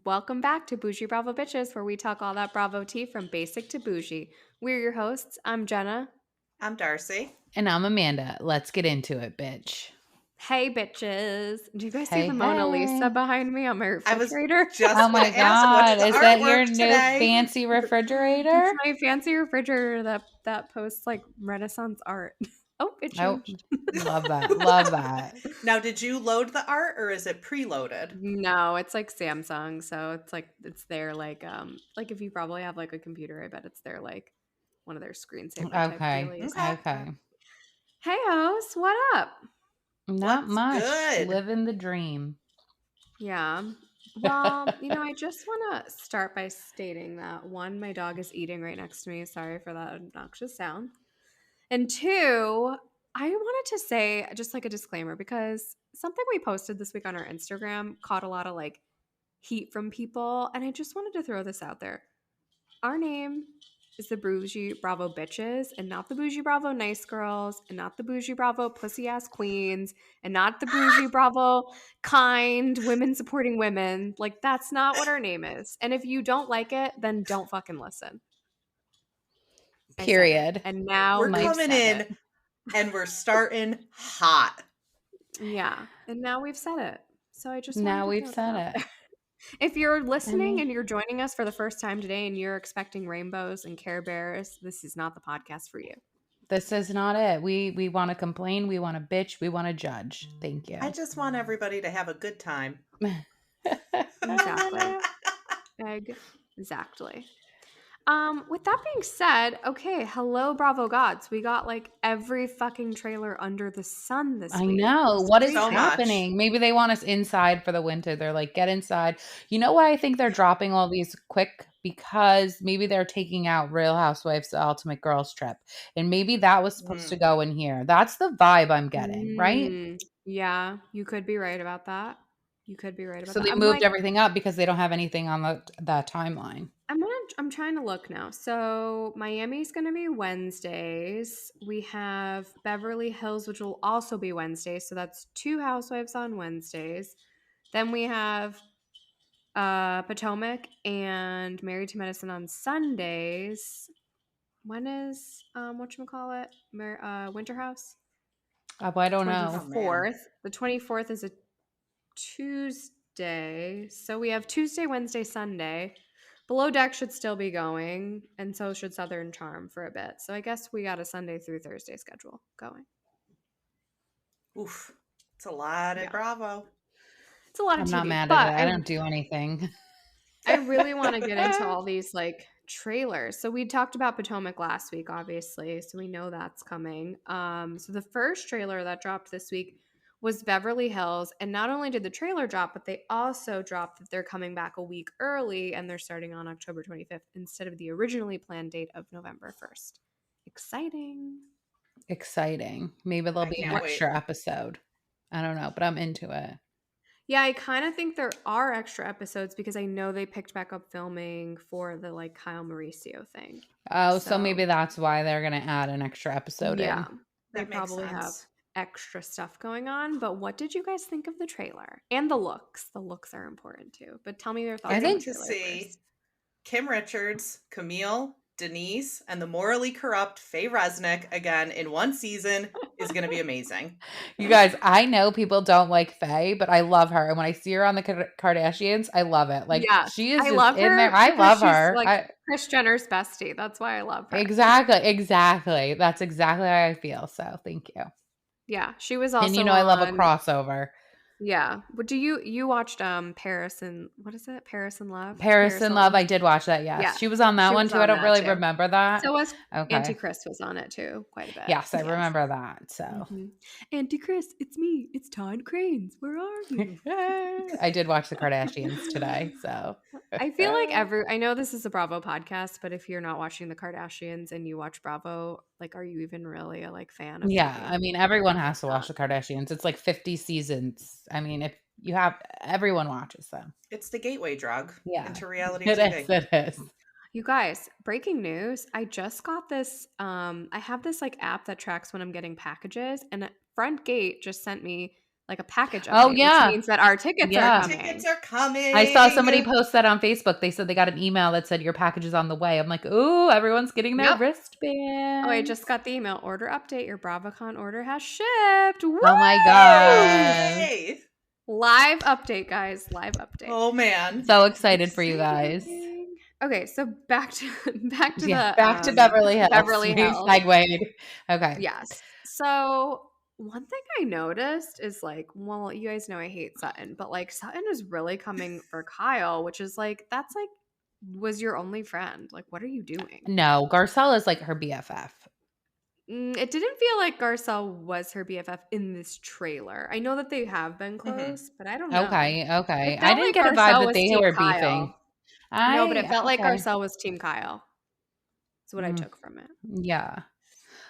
Welcome back to Boujee Bravo Bitches, where we talk all that Bravo tea from basic to bougie. We're your hosts. I'm Jenna. I'm Darcy. And I'm Amanda. Let's get into it, bitch. Hey, bitches. Do you guys see Hey, the Mona Lisa hey. behind me on my I was refrigerator? just Oh my going to ask, what's God. the Is that your artwork new today? fancy refrigerator? It's my fancy refrigerator that posts like Renaissance art. Oh, it Oh, changed. love that. Love that. Now, did you load the art or is it preloaded? No, it's like Samsung, so it's there like if you probably have like a computer, I bet it's there like one of their screensaver type Okay. dailies. Okay. Hey, host, what up? Not What's much. good? Living the dream. Yeah. Well, I just want to start by stating that one, my dog is eating right next to me. Sorry for that obnoxious sound. And two, I wanted to say just like a disclaimer because something we posted this week on our Instagram caught a lot of like heat from people. And I just wanted to throw this out there. Our name is the Boujee Bravo Bitches and not the Boujee Bravo Nice Girls and not the Boujee Bravo Pussy Ass Queens and not the Boujee Bravo Kind Women Supporting Women. Like, that's not what our name is. And if you don't like it, then don't fucking listen. I said it. Period. And now We're we've coming said in it. and we're starting hot. Yeah. And now we've said it. So I just Now wanted to we've throw that said out it. there. If you're I listening mean, and you're joining us for the first time today and you're expecting rainbows and Care Bears, this is not the podcast for you. this is not it. We want to complain. We want to bitch. We want to judge. Thank you. I just want everybody to have a good time. Exactly. Exactly. With that being said, okay, hello, Bravo Gods. We got like every fucking trailer under the sun this I week. know. It's What is So crazy. much. happening? Maybe they want us inside for the winter. They're like, get inside. You know why I think they're dropping all these quick? Because maybe they're taking out Real Housewives, the Ultimate Girls Trip. And maybe that was supposed to go in here. That's the vibe I'm getting, right? Yeah, you could be right about that. You could be right about So that. they moved everything up because they don't have anything on that timeline. I'm trying to look now. So Miami's going to be Wednesdays. We have Beverly Hills, which will also be Wednesdays. So that's 2 housewives on Wednesdays. Then we have Potomac and Married to Medicine on Sundays. When is whatchamacallit? Winter House? I don't know. 24th. The 24th is a Tuesday. So we have Tuesday, Wednesday, Sunday. Below Deck should still be going, and so should Southern Charm for a bit. So I guess we got a Sunday through Thursday schedule going. Oof. It's a lot at Bravo. It's a lot of I'm TV. not mad but at it. I don't do anything. I really want to get into all these like trailers. So we talked about Potomac last week, obviously, so we know that's coming. So the first trailer that dropped this week was Beverly Hills, and not only did the trailer drop, but they also dropped that they're coming back a week early and they're starting on October 25th instead of the originally planned date of November 1st. Exciting. Exciting. Maybe there'll be an can't extra episode. I don't know, but I'm into it. Yeah, I kind of think there are extra episodes because I know they picked back up filming for the like Kyle Mauricio thing. Oh, so maybe that's why they're going to add an extra episode Yeah, in. they That makes probably have sense. extra stuff going on. But what did you guys think of the trailer and the looks? The looks are important too. But tell me your thoughts. I on the think to trailer see first. Kim Richards, Camille, Denise, and the morally corrupt Faye Resnick again in one season is going to be amazing. You guys, I know people don't like Faye, but I love her. And when I see her on the Kardashians, I love it. Like, Yeah, she is I just love in her there. I because love she's her. like Kris Jenner's bestie. That's why I love her. Exactly. That's exactly how I feel. So thank you. Yeah, she was also And I love a crossover. Yeah. But you watched Paris and what is it? Paris in Love? Paris in Love. I did watch that, yes. Yeah, She was on that she one was too. on I don't that really too. remember that. So was Okay. Auntie Chris was on it too, quite a bit. Yes, I remember that. So Auntie Chris, it's me. It's Todd Cranes. Where are you? I did watch the Kardashians today. So I feel like I know this is a Bravo podcast, but if you're not watching the Kardashians and you watch Bravo, like, are you even really a like fan of yeah, TV? I mean, everyone has to watch the Kardashians. It's like 50 seasons. I mean, if you have, everyone watches them. It's the gateway drug into reality It TV. is. It is. You guys, breaking news. I just got this. I have this like app that tracks when I'm getting packages, and Front Gate just sent me like a package Oh, update, which yeah. means that our tickets are Yeah. coming. Tickets are coming. I saw somebody post that on Facebook. They said they got an email that said your package is on the way. I'm like, ooh, everyone's getting their Yep. wristbands. Oh, I just got the email. Order update. Your BravoCon order has shipped. Woo! Oh my god. Yay! Live update, guys. Live update. Oh man. So excited for you guys. Exciting. Okay, so back to Back to the Beverly Hills. Beverly We've Hills. segued. Okay. Yes. So one thing I noticed is like, well, you guys know I hate Sutton, but like Sutton is really coming for Kyle, which is like, that's like, was your only friend. Like, what are you doing? No, Garcelle is like her BFF. It didn't feel like Garcelle was her BFF in this trailer. I know that they have been close, but I don't know. Okay. It I felt didn't like get a Garcelle vibe that was they Team were Kyle. beefing. No, but it felt like Okay. Garcelle was Team Kyle. That's what I took from it. Yeah.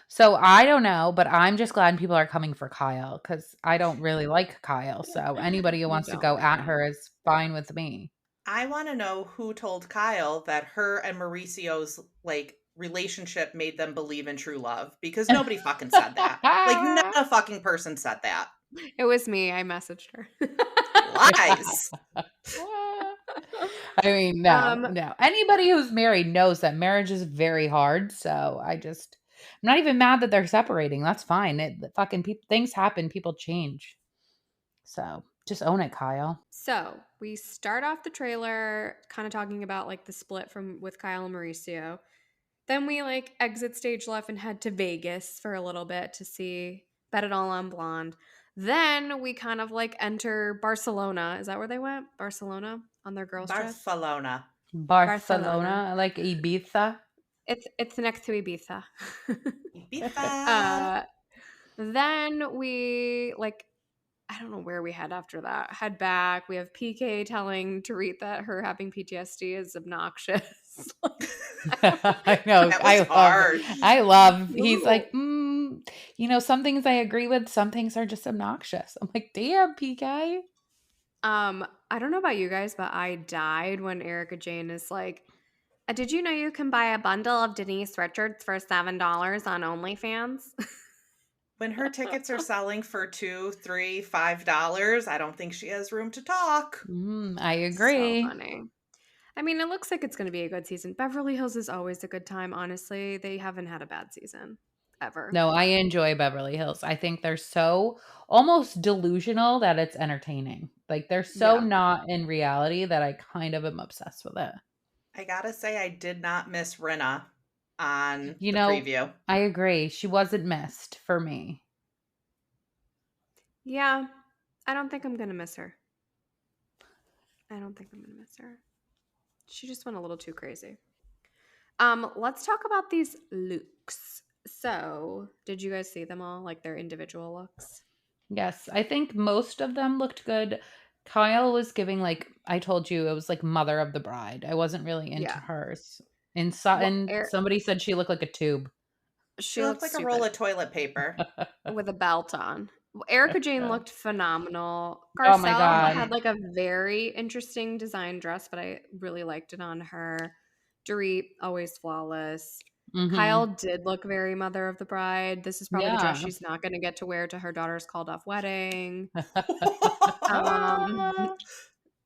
So I don't know, but I'm just glad people are coming for Kyle because I don't really like Kyle. So anybody who You wants to don't go like at him. her is fine with me. I want to know who told Kyle that her and Mauricio's like relationship made them believe in true love, because nobody fucking said that. Like, not a fucking person said that. It was me. I messaged her. Lies. I mean, no. Anybody who's married knows that marriage is very hard. So I'm not even mad that they're separating. That's fine. Things happen. People change. So just own it, Kyle. So we start off the trailer kind of talking about like the split with Kyle and Mauricio. Then we like exit stage left and head to Vegas for a little bit to see Bet It All on Blonde. Then we kind of like enter Barcelona. Is that where they went? Barcelona on their girls' trip? Barcelona. Barcelona, like Ibiza. It's next to Ibiza. Ibiza. Then we like, I don't know where we head after that. Head back. We have PK telling Dorit that her having PTSD is obnoxious. I know. That was hard. I love. He's like, some things I agree with. Some things are just obnoxious. I'm like, damn, PK. I don't know about you guys, but I died when Erica Jane is like, did you know you can buy a bundle of Denise Richards for $7 on OnlyFans? When her tickets are selling for $2, $3, $5, I don't think she has room to talk. I agree. So funny. I mean, it looks like it's going to be a good season. Beverly Hills is always a good time, honestly. They haven't had a bad season ever. No, I enjoy Beverly Hills. I think they're so almost delusional that it's entertaining. Like they're so not in reality that I kind of am obsessed with it. I gotta say, I did not miss Rinna on the preview. I agree. She wasn't missed for me. Yeah, I don't think I'm going to miss her. She just went a little too crazy. Let's talk about these looks. So, did you guys see them all, like their individual looks? Yes, I think most of them looked good. Kyle was giving like, I told you, it was like mother of the bride. I wasn't really into hers. In Sutton, somebody said she looked like a tube. She looked like a roll of toilet paper. With a belt on. Erica Jane looked phenomenal. Oh my God. Garcelle had like a very interesting design dress, but I really liked it on her. Dorit, always flawless. Kyle did look very mother of the bride. This is probably the dress she's not going to get to wear to her daughter's called off wedding.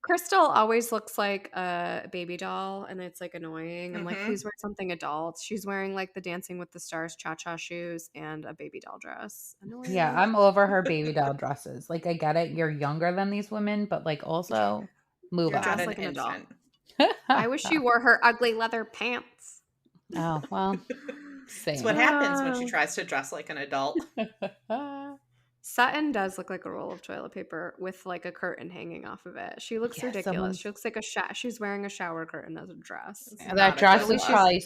Crystal always looks like a baby doll, and it's like annoying. I'm like, please wear something adult. She's wearing like the Dancing with the Stars cha-cha shoes and a baby doll dress. Annoying. Yeah, I'm over her baby doll dresses. Like, I get it. You're younger than these women, but like also move on. Dress like an adult. I wish she wore her ugly leather pants. Oh, well. Same. That's what happens when she tries to dress like an adult. Sutton does look like a roll of toilet paper with like a curtain hanging off of it. She looks ridiculous. She looks like she's wearing a shower curtain as a dress. Yeah, that dress is probably,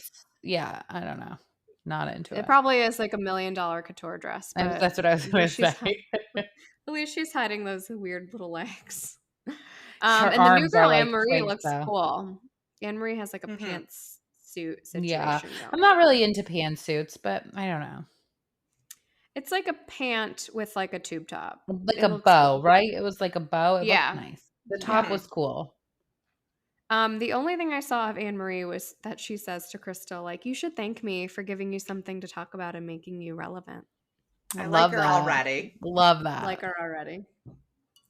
I don't know. Not into it. It probably is like $1 million couture dress. But that's what I was going to say. At least she's hiding those weird little legs. Her and the new girl, like Anne-Marie, looks cool. Anne-Marie has like a pantsuit situation. Yeah. I'm not really into pantsuits, but I don't know. It's like a pant with like a tube top. Like a bow, right? It was like a bow. It looked nice. The top was cool. The only thing I saw of Anne-Marie was that she says to Crystal, like, you should thank me for giving you something to talk about and making you relevant. I like Love her that. already. Love that. Like her already.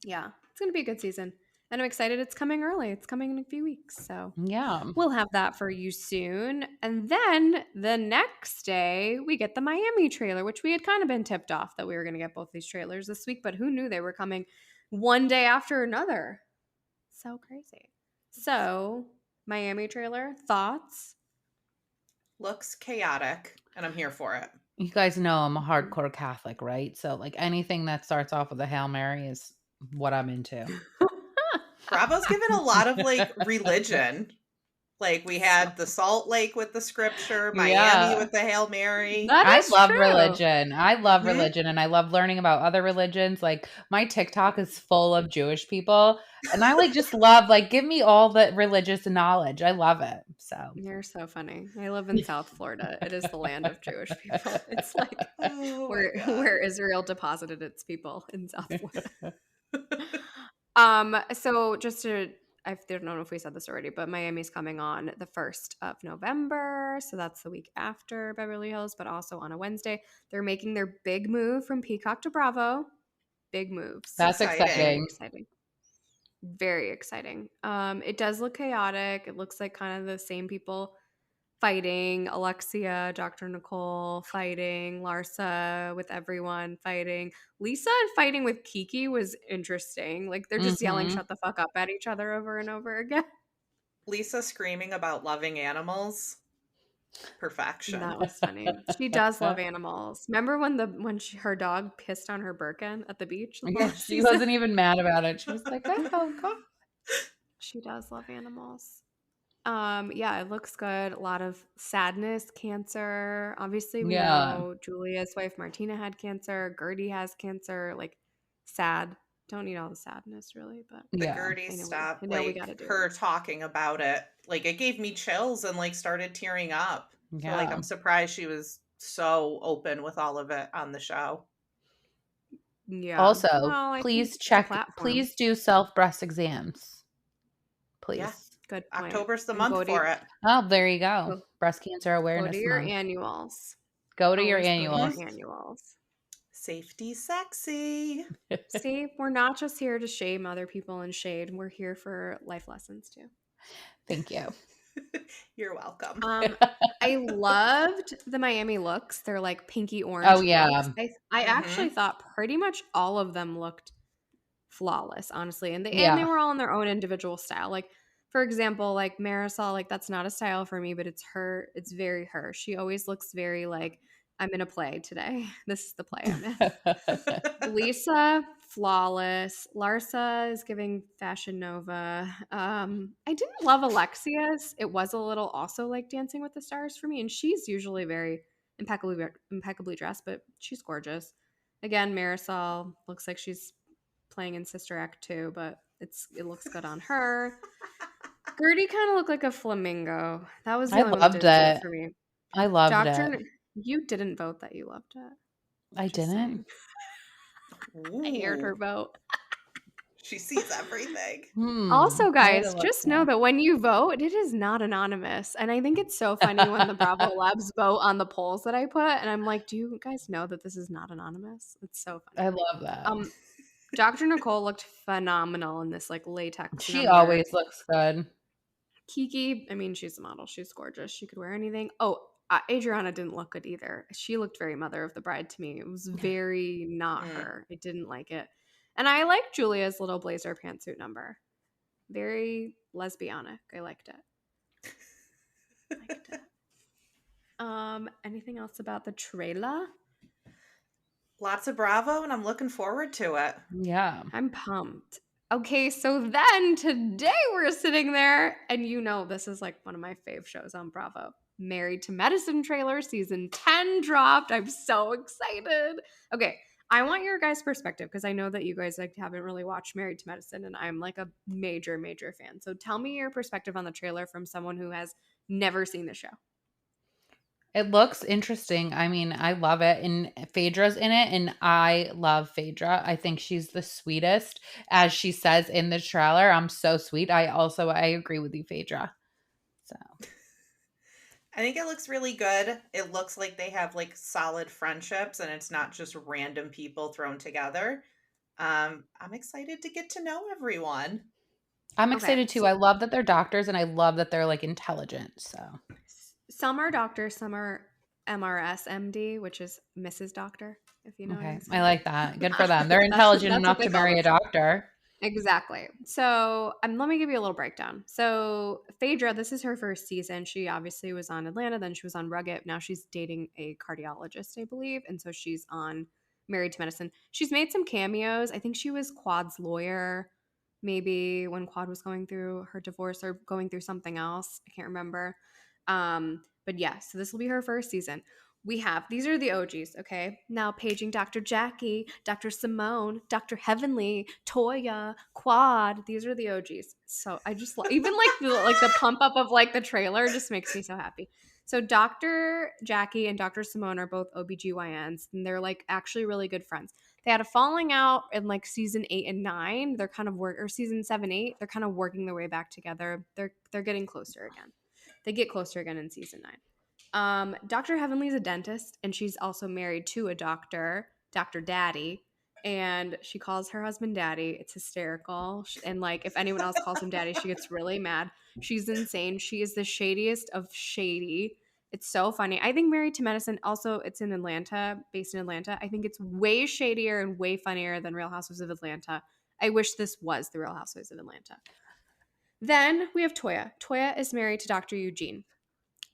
Yeah, it's going to be a good season. And I'm excited it's coming early. It's coming in a few weeks. So Yeah. we'll have that for you soon. And then the next day, we get the Miami trailer, which we had kind of been tipped off that we were going to get both these trailers this week, but who knew they were coming one day after another? So crazy. So, Miami trailer, thoughts? Looks chaotic, and I'm here for it. You guys know I'm a hardcore Catholic, right? So like anything that starts off with a Hail Mary is what I'm into. Bravo's given a lot of like religion. Like we had the Salt Lake with the scripture, Miami Yeah. with the Hail Mary. That I is love true. religion. I love Mhm. religion and I love learning about other religions. Like my TikTok is full of Jewish people and I like just love like give me all the religious knowledge. I love it. So You're so funny. I live in South Florida. It is the land of Jewish people. It's like Oh my God. where Israel deposited its people in South Florida. So just to I don't know if we said this already, but Miami's coming on the 1st of November. So that's the week after Beverly Hills, but also on a Wednesday. They're making their big move from Peacock to Bravo. Big moves. that's Exciting. Very exciting. exciting. Very exciting. It does look chaotic. It looks like kind of the same people fighting. Alexia, Dr. Nicole fighting. Larsa with everyone fighting. Lisa fighting with Kiki was interesting. Like they're just yelling Mhm. shut the fuck up at each other over and over again. Lisa screaming about loving animals. Perfection. That was funny. She does love animals. Remember when her dog pissed on her Birkin at the beach the Yeah, last she season? wasn't even mad about it. She was like, "Oh God." She does love animals. Yeah, it looks good. A lot of sadness, cancer. Obviously, we Yeah. know Julia's wife Martina had cancer. Gertie has cancer. Like, sad. Don't need all the sadness, really, but The Yeah. Gertie I stuff, know we like got to do her it. talking about it, like it gave me chills and like started tearing up. So like Yeah. I'm surprised she was so open with all of it on the show. Yeah. Also, Well, I think please it's a check platform. please do self breast exams. Yeah. Please. Good point. October's the And month for it. Oh, there you go. go, Breast Cancer go Awareness to your Month. annuals. Go to your Always go to your annuals. annuals. Safety sexy. See, we're not just here to shame other people and shade. We're here for life lessons too. Thank you. You're welcome. I loved the Miami looks. They're like pinky orange Oh, yeah. looks. I actually thought pretty much all of them looked flawless, honestly. And they Yeah. were all in their own individual style. Like, for example, like Marisol, like that's not a style for me, but it's her, it's very her. She always looks very like, I'm in a play today. This is the play I'm in. Lisa, flawless. Larsa is giving Fashion Nova. I didn't love Alexia's. It was a little also like Dancing with the Stars for me, and she's usually very impeccably dressed, but she's gorgeous. Again, Marisol looks like she's playing in Sister Act 2, but it looks good on her. Gertie kind of looked like a flamingo. That was the I only one that loved didn't do it it. for me. I loved Doctor, it. you didn't vote that you loved it. I Just saying. didn't. I aired her Ooh, vote. she sees everything. Also, I had to guys, look just that. know that when you vote, it is not anonymous. And I think it's so funny when the Bravo Labs vote on the polls that I put. And I'm like, do you guys know that this is not anonymous? It's so funny. I love that. Dr. Nicole looked phenomenal in this like latex She number. always looks good. Kiki, I mean, she's a model. She's gorgeous. She could wear anything. Oh, Adriana didn't look good either. She looked very Mother of the Bride to me. It was very not her. I didn't like it. And I liked Julia's little blazer pantsuit number. Very lesbianic. I liked it. Anything else about the trailer? Lots of Bravo, and I'm looking forward to it. Yeah. I'm pumped. Okay, so then today we're sitting there, and you know this is like one of my fave shows on Bravo. Married to Medicine trailer, season 10 dropped. I'm so excited. Okay, I want your guys' perspective because I know that you guys like haven't really watched Married to Medicine, and I'm like a major, major fan. So tell me your perspective on the trailer from someone who has never seen the show. It looks interesting. I mean, I love it. And Phaedra's in it, and I love Phaedra. I think she's the sweetest. As she says in the trailer, I'm so sweet. I agree with you, Phaedra. So I think it looks really good. It looks like they have like solid friendships and it's not just random people thrown together. I'm excited to get to know everyone. I'm Okay, excited too. I love that they're doctors and I love that they're like intelligent. So some are doctors, some are MRS MD, which is Mrs. Doctor, if you know what I'm okay. I saying. like that. Good for them. They're intelligent That's what enough they to call marry a themselves. doctor. Exactly. So let me give you a little breakdown. So Phaedra, this is her first season. She obviously was on Atlanta, then she was on Rugged. Now she's dating a cardiologist, I believe. And so she's on Married to Medicine. She's made some cameos. I think she was Quad's lawyer, maybe when Quad was going through her divorce or going through something else. I can't remember. But yeah, so this will be her first season. These are the OGs, okay? Now paging Dr. Jackie, Dr. Simone, Dr. Heavenly, Toya, Quad. These are the OGs. So I just even like the pump up of like the trailer just makes me so happy. So Dr. Jackie and Dr. Simone are both OBGYNs and they're like actually really good friends. They had a falling out in like season 8 and 9. They're kind of or season 7, 8. They're kind of working their way back together. They're getting closer again. They get closer again in season 9. Dr. Heavenly's a dentist, and she's also married to a doctor, Dr. Daddy, and she calls her husband Daddy. It's hysterical. And like, if anyone else calls him Daddy, she gets really mad. She's insane. She is the shadiest of shady. It's so funny. I think Married to Medicine, also, it's in Atlanta, based in Atlanta. I think it's way shadier and way funnier than Real Housewives of Atlanta. I wish this was the Real Housewives of Atlanta. Then we have Toya. Toya is married to Dr. Eugene.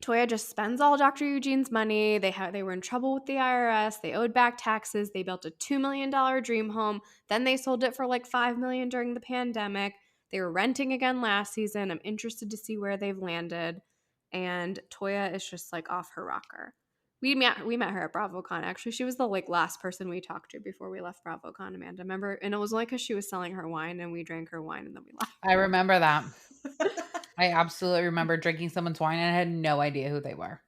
Toya just spends all Dr. Eugene's money. They were in trouble with the IRS. They owed back taxes. They built a $2 million dream home. Then they sold it for like $5 million during the pandemic. They were renting again last season. I'm interested to see where they've landed. And Toya is just like off her rocker. We met her at BravoCon. Actually, she was the like last person we talked to before we left BravoCon. Amanda, remember? And it was only because she was selling her wine, and we drank her wine, and then we left. I remember that. I absolutely remember drinking someone's wine and I had no idea who they were.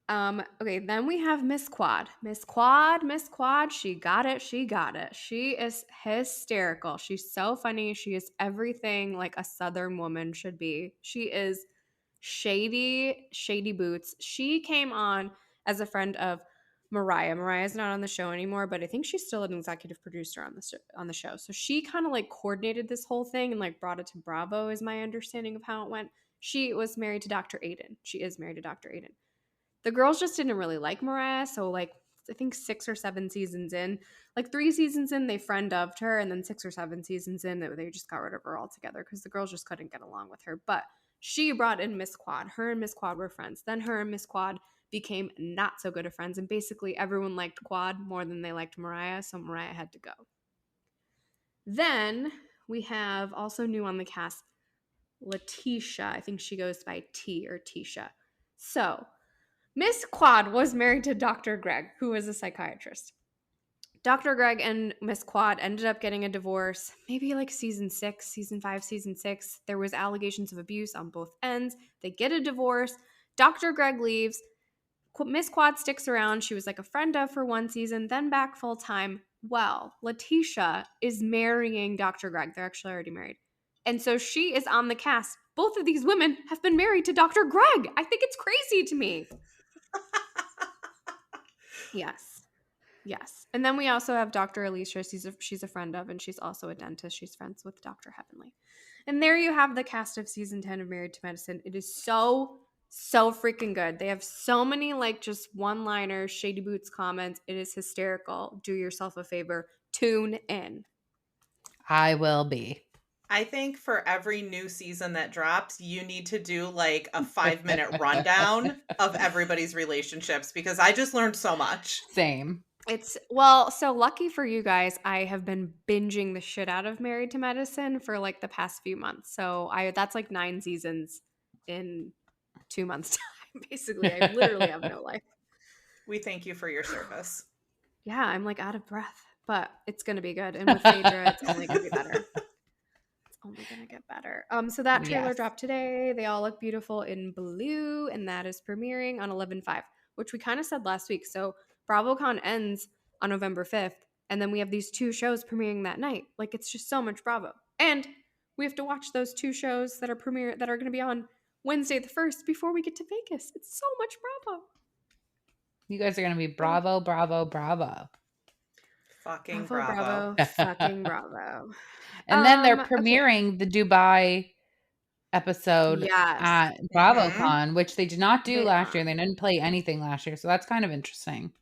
Okay, then we have Miss Quad. Miss Quad, she got it. She is hysterical. She's so funny. She is everything like a Southern woman should be. She is shady boots. She came on as a friend of Mariah. Mariah's not on the show anymore, but I think she's still an executive producer on the show. So she kind of like coordinated this whole thing and like brought it to Bravo, is my understanding of how it went. She was married to Dr. Aiden. She is married to Dr. Aiden. The girls just didn't really like Mariah, so like I think 6 or 7 seasons in, like 3 seasons in, they friend ofed her, and then 6 or 7 seasons in, they just got rid of her altogether because the girls just couldn't get along with her. But she brought in Miss Quad. Her and Miss Quad were friends. Then her and Miss Quad became not so good of friends, and basically everyone liked Quad more than they liked Mariah, so Mariah had to go. Then we have also new on the cast, Letitia. I think she goes by T or Tisha. So Miss Quad was married to Dr. Greg, who was a psychiatrist. Dr. Greg and Miss Quad ended up getting a divorce, maybe like season 5, season 6. There was allegations of abuse on both ends. They get a divorce. Dr. Greg leaves. Miss Quad sticks around. She was like a friend of for 1 season, then back full time. Well, Letitia is marrying Dr. Greg. They're actually already married. And so she is on the cast. Both of these women have been married to Dr. Greg. I think it's crazy to me. Yes. And then we also have Dr. Alicia. She's a friend of, and she's also a dentist. She's friends with Dr. Heavenly. And there you have the cast of season 10 of Married to Medicine. It is so freaking good. They have so many like just one-liners, shady boots comments. It is hysterical. Do yourself a favor. Tune in. I will be. I think for every new season that drops, you need to do like a 5-minute rundown of everybody's relationships because I just learned so much. Same. So lucky for you guys, I have been binging the shit out of Married to Medicine for like the past few months. So that's like 9 seasons in 2 months time. Basically, I literally have no life. We thank you for your service. Yeah, I'm like out of breath, but it's going to be good. And with Phaedra, it's only going to be better. Only gonna get better. So that trailer dropped today. They all look beautiful in blue, and that is premiering on 11/5, which we kind of said last week. So BravoCon ends on November 5th, and then we have these 2 shows premiering that night. Like it's just so much Bravo, and we have to watch those 2 shows that are going to be on Wednesday the 1st before we get to Vegas. It's so much Bravo. You guys are going to be Bravo, Bravo, Bravo. Fucking Bravo, Bravo. Bravo, fucking Bravo. And then they're Okay. premiering the Dubai episode Yes. at BravoCon, which they did not do They last year. are. They didn't play anything last year. So that's kind of interesting.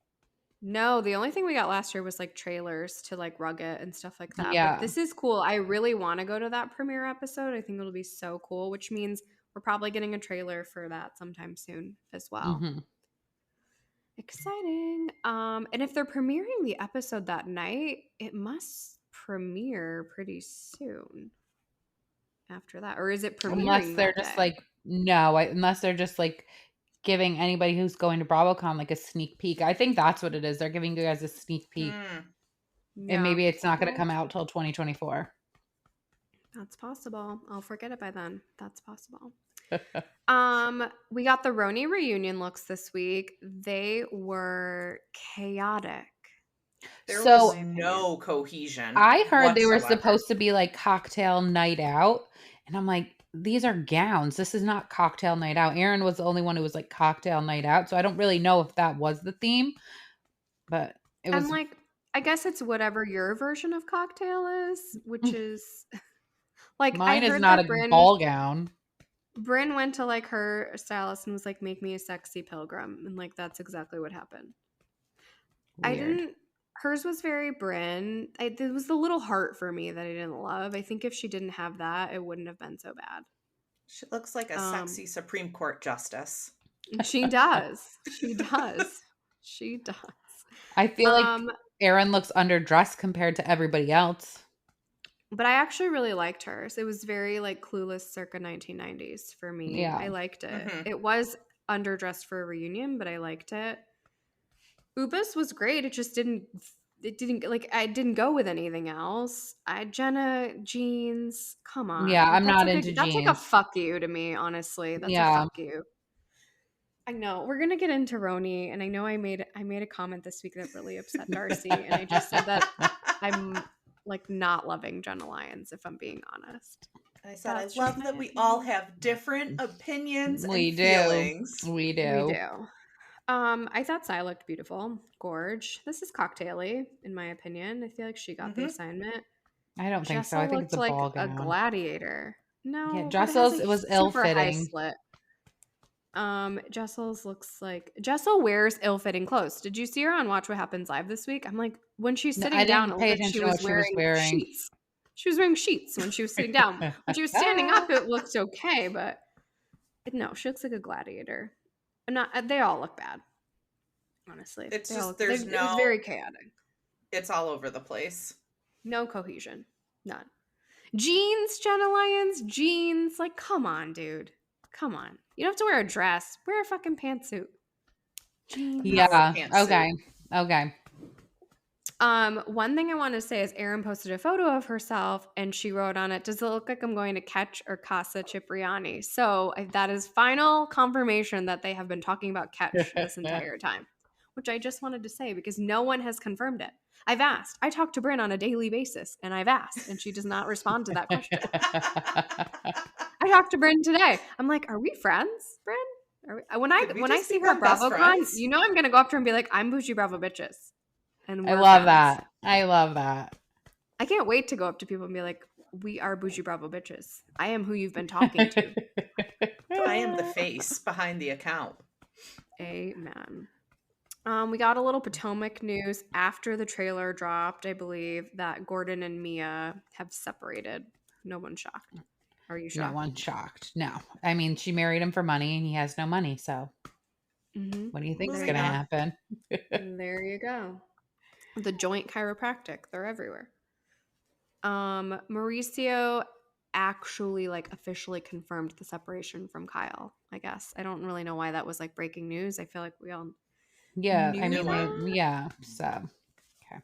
No, the only thing we got last year was like trailers to like Rug It and stuff like that. Yeah. But this is cool. I really want to go to that premiere episode. I think it'll be so cool, which means we're probably getting a trailer for that sometime soon as well. Mm-hmm. Exciting. And if they're premiering the episode that night, it must premiere pretty soon after that. Or is it premiering Unless they're that just day? like, no, unless they're just like giving anybody who's going to BravoCon like a sneak peek. I think that's what it is. They're giving you guys a sneak peek. And maybe it's not going to come out till 2024. That's possible. I'll forget it by then. That's possible. We got the RHONY reunion looks this week. They were chaotic. There was no cohesion. I heard they were whatsoever. supposed to be like cocktail night out. And I'm like, these are gowns. This is not cocktail night out. Aaron was the only one who was like cocktail night out. So I don't really know if that was the theme. But it was. I'm like, I guess it's whatever your version of cocktail is, which is like mine I is heard not that a ball gown. Bryn went to like her stylist and was like, make me a sexy pilgrim. And like, that's exactly what happened. Weird. Hers was very Bryn. It was the little heart for me that I didn't love. I think if she didn't have that, it wouldn't have been so bad. She looks like a sexy Supreme Court justice. She does. She does. She does. I feel like Aaron looks underdressed compared to everybody else. But I actually really liked hers. It was very like Clueless circa 1990s for me. Yeah. I liked it. Mm-hmm. It was underdressed for a reunion, but I liked it. Ubis was great. It didn't go with anything else. Jenna jeans. Come on. Yeah, I'm not like into jeans. That's like a fuck you to me, honestly. That's a fuck you. I know. We're gonna get into RHONY, and I know I made a comment this week that really upset Darcy, and I just said that I'm like not loving Jenna Lyons, if I'm being honest. I said I love that we all have different opinions and feelings. We do. I thought Sai looked beautiful. Gorge. This is cocktaily, in my opinion. I feel like she got the assignment. I don't think Jessel so. I think it's a ball gown. A gladiator. No. Yeah, Jessel's it was ill-fitting. Jessel's looks like Jessel wears ill-fitting clothes. Did you see her on Watch What Happens Live this week? I'm like, when she's sitting down, it looked like she was wearing sheets. She was wearing sheets when she was sitting down. When she was standing up, it looked okay, but no, she looks like a gladiator. They all look bad. Honestly. It's just it was very chaotic. It's all over the place. No cohesion. None. Jeans, Jenna Lyons, jeans. Like, come on, dude. Come on. You don't have to wear a dress. Wear a fucking pantsuit. Jeans. Yeah. Okay. One thing I want to say is Erin posted a photo of herself and she wrote on it, does it look like I'm going to Catch or Casa Cipriani? So that is final confirmation that they have been talking about Catch this entire time, which I just wanted to say because no one has confirmed it. I've asked. I talk to Bryn on a daily basis and I've asked and she does not respond to that question. I talked to Bryn today. I'm like, are we friends, Bryn? When I see her at BravoCon, you know I'm going to go up to her and be like, I'm Boujee Bravo Bitches. And I love that. I love that. I can't wait to go up to people and be like, we are Boujee Bravo Bitches. I am who you've been talking to. I am the face behind the account. Amen. We got a little Potomac news after the trailer dropped, I believe, that Gordon and Mia have separated. No one's shocked. Are you shocked? No one's shocked. No. I mean, she married him for money and he has no money. So what do you think is going to happen? There you go. The joint chiropractic. They're everywhere. Mauricio actually officially confirmed the separation from Kyle, I guess. I don't really know why that was breaking news. I feel like we all knew that. Yeah. So okay.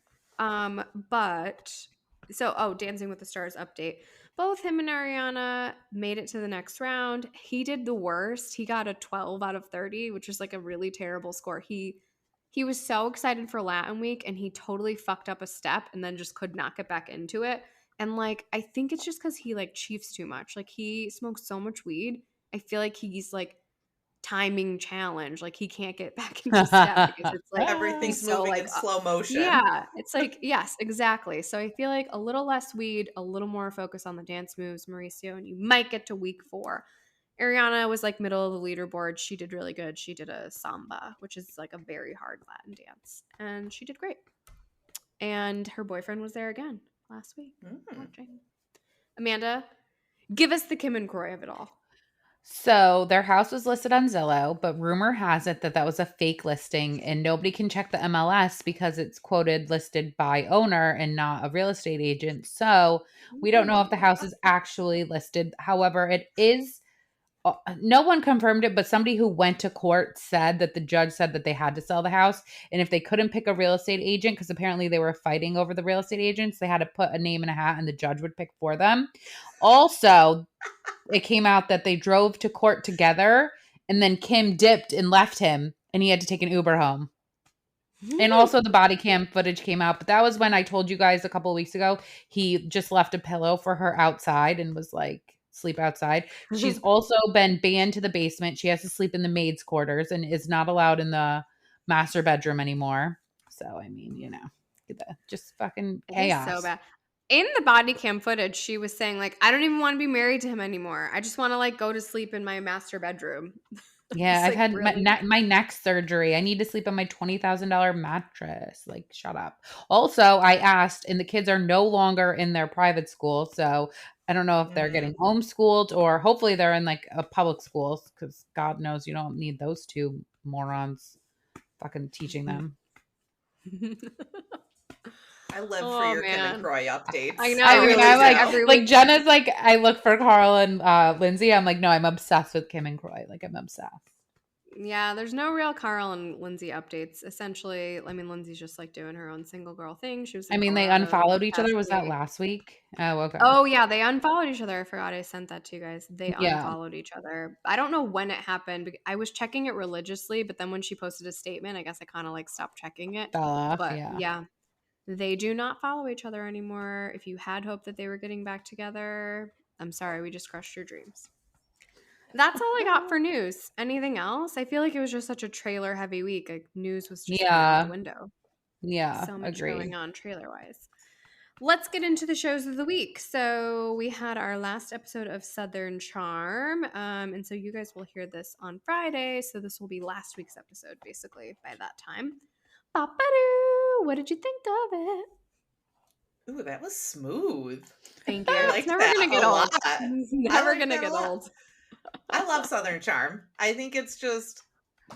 Dancing with the Stars update. Both him and Ariana made it to the next round. He did the worst. He got a 12 out of 30, which is a really terrible score. He was so excited for Latin Week and he totally fucked up a step and then just could not get back into it. And I think it's just because he chiefs too much. He smokes so much weed I feel like he's like timing challenge. Like he can't get back into step because it's like Everything's he's so moving like in slow motion. yeah, it's like yes, exactly. So I feel like a little less weed, a little more focus on the dance moves, Mauricio, and you might get to week 4. Ariana was like middle of the leaderboard. She did really good. She did a samba, which is like a very hard Latin dance, and she did great. And her boyfriend was there again last week watching. Amanda, give us the Kim and Kroy of it all. So their house was listed on Zillow, but rumor has it that that was a fake listing and nobody can check the MLS because it's quoted listed by owner and not a real estate agent. So we don't know if the house is actually listed. However, it is. No one confirmed it, but somebody who went to court said that the judge said that they had to sell the house. And if they couldn't pick a real estate agent, because apparently they were fighting over the real estate agents, they had to put a name in a hat and the judge would pick for them. Also, it came out that they drove to court together and then Kim dipped and left him and he had to take an Uber home. And also the body cam footage came out, but that was when I told you guys a couple of weeks ago, he just left a pillow for her outside and was like, sleep outside. She's also been banned to the basement. She has to sleep in the maid's quarters and is not allowed in the master bedroom anymore. So, I mean, you know, just fucking chaos. It is so bad. In the body cam footage, she was saying like, I don't even want to be married to him anymore. I just want to like go to sleep in my master bedroom. Yeah, I've like, had really? my neck surgery. I need to sleep on my $20,000 mattress. Like, shut up. Also, I asked, and the kids are no longer in their private school. So I don't know if they're getting homeschooled or hopefully they're in like a public school because God knows you don't need those two morons fucking teaching them. I live for your Kim and Kroy updates. I know. I mean, really I'm like, every like week. Jenna's like, I look for Carl and Lindsay. I'm like, no, I'm obsessed with Kim and Kroy. Like, I'm obsessed. Yeah, there's no real Carl and Lindsay updates. Essentially, I mean, Lindsay's just like doing her own single girl thing. She was. I mean, they unfollowed each other. Was that last week? Oh, okay. Oh yeah, they unfollowed each other. I forgot I sent that to you guys. They unfollowed each other. I don't know when it happened. I was checking it religiously, but then when she posted a statement, I guess I kind of like stopped checking it. Fell off. But yeah, they do not follow each other anymore. If you had hoped that they were getting back together, I'm sorry, we just crushed your dreams. That's all I got for news. Anything else? I feel like it was just such a trailer heavy week. Like news was just out the window. Yeah, so much agreed. going on trailer wise. Let's get into the shows of the week. So we had our last episode of Southern Charm. And so you guys will hear this on Friday. So this will be last week's episode, basically, by that time. Ba-ba-doo! What did you think of it? Ooh, that was smooth. Thank you. I it's never going to get old. It's never going to get old. I love Southern Charm. I think it's just...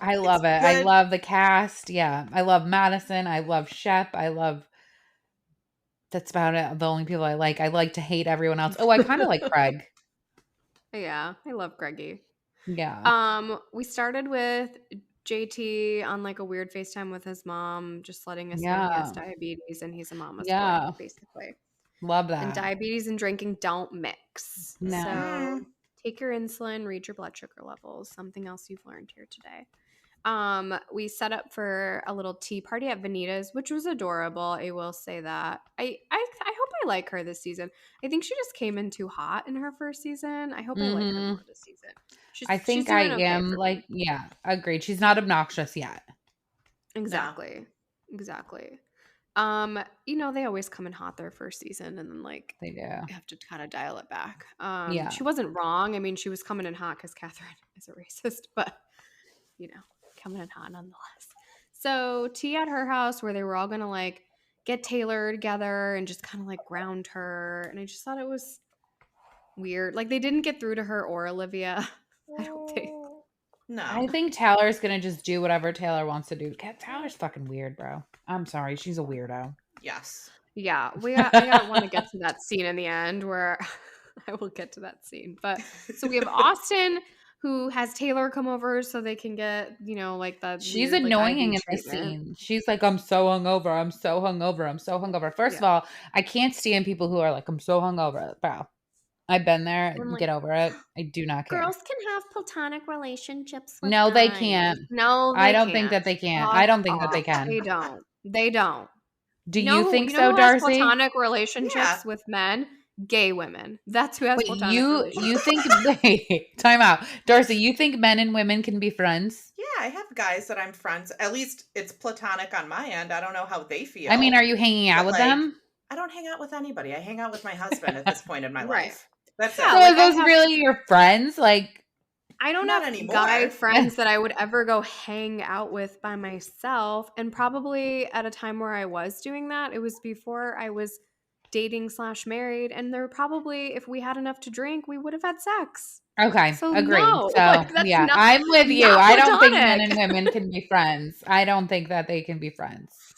I love it. Good. I love the cast. Yeah. I love Madison. I love Shep. That's about it. The only people I like to hate everyone else. Oh, I kind of like Craig. Yeah, I love Greggy. Yeah. We started with JT on like a weird FaceTime with his mom, just letting us know he has diabetes and he's a mama's boy, basically. Love that. And diabetes and drinking don't mix. No. So take your insulin, read your blood sugar levels. Something else you've learned here today. We set up for a little tea party at Vanita's, which was adorable. I will say that. I hope I like her this season. I think she just came in too hot in her first season. I hope I like her more this season. I think I am like, yeah, agreed. She's not obnoxious yet. Exactly. Exactly. You know, they always come in hot their first season and then like they do. You have to kind of dial it back. Yeah. She wasn't wrong. I mean, she was coming in hot because Catherine is a racist, but you know, coming in hot nonetheless. So tea at her house where they were all gonna like get Taylor together and just kind of like ground her. And I just thought it was weird. Like they didn't get through to her or Olivia. I don't think. No. I think Taylor's gonna just do whatever Taylor wants to do. Taylor's fucking weird, bro. I'm sorry. She's a weirdo. Yes. Yeah. I want to get to that scene in the end where I will get to that scene. But so we have Austen who has Taylor come over so they can get, you know, like that. She's weird, annoying like, in this scene. She's like, I'm so hungover. I'm so hungover. I'm so hungover. First of all, I can't stand people who are like, I'm so hungover. Bro, I've been there. Like, get over it. I do not care. Girls can have platonic relationships with No, guys. they can't. No, they I don't can't. think that they can. I don't think that they can. They don't. They don't. Do you think so, Darcy? Platonic relationships with men? gay women. That's who has Wait, platonic relationships. you think wait, time out. Darcy, you think men and women can be friends? Yeah, I have guys that I'm friends. At least it's platonic on my end. I don't know how they feel. I mean, are you hanging out but, with like, them? I don't hang out with anybody. I hang out with my husband at this point in my Right. life. That's Yeah, So it. like, are those really your friends? Like, I don't Not have anymore. guy friends that I would ever go hang out with by myself. And probably at a time where I was doing that, it was before I was dating/married. And there probably, if we had enough to drink, we would have had sex. okay, So agreed. no, So like that's yeah, not I'm with you. not I don't think men platonic. and women can be friends. I don't think that they can be friends.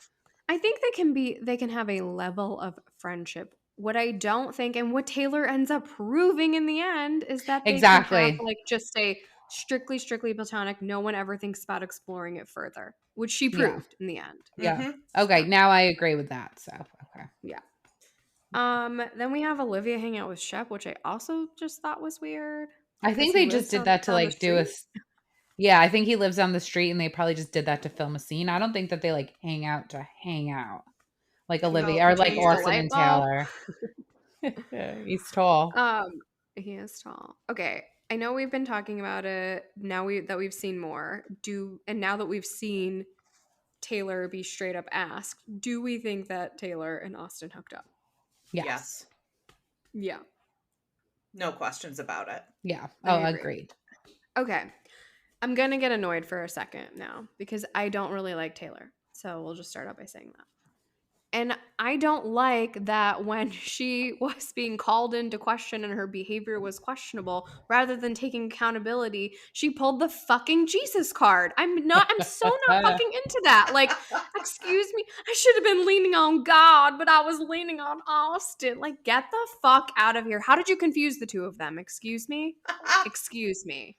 I think they can have a level of friendship. What I don't think, and what Taylor ends up proving in the end, is that they can have Exactly. like just a strictly platonic. No one ever thinks about exploring it further, which she Yeah. proved in the end. Yeah. Mhm. Okay, now I agree with that. So, okay. Yeah. Then we have Olivia hang out with Shep, which I also just thought was weird. I because think he they just lives did that to down the like do a street. yeah, I think he lives on the street and they probably just did that to film a scene. I don't think that they like hang out to hang out. Like Olivia No, or To like change the Austen light and bulb. Taylor. He's tall. He is tall. Okay, I know we've been talking about it. Now we've seen more. And now that we've seen Taylor be straight up asked, do we think that Taylor and Austen hooked up? Yes. Yeah. No questions about it. Yeah. I Oh, agree. agreed. Okay. I'm going to get annoyed for a second now because I don't really like Taylor. So we'll just start out by saying that. And I don't like that when she was being called into question and her behavior was questionable, rather than taking accountability, she pulled the fucking Jesus card. I'm so not fucking into that. Like, excuse me, I should have been leaning on God, but I was leaning on Austen. Like, get the fuck out of here. How did you confuse the two of them? Excuse me? Excuse me.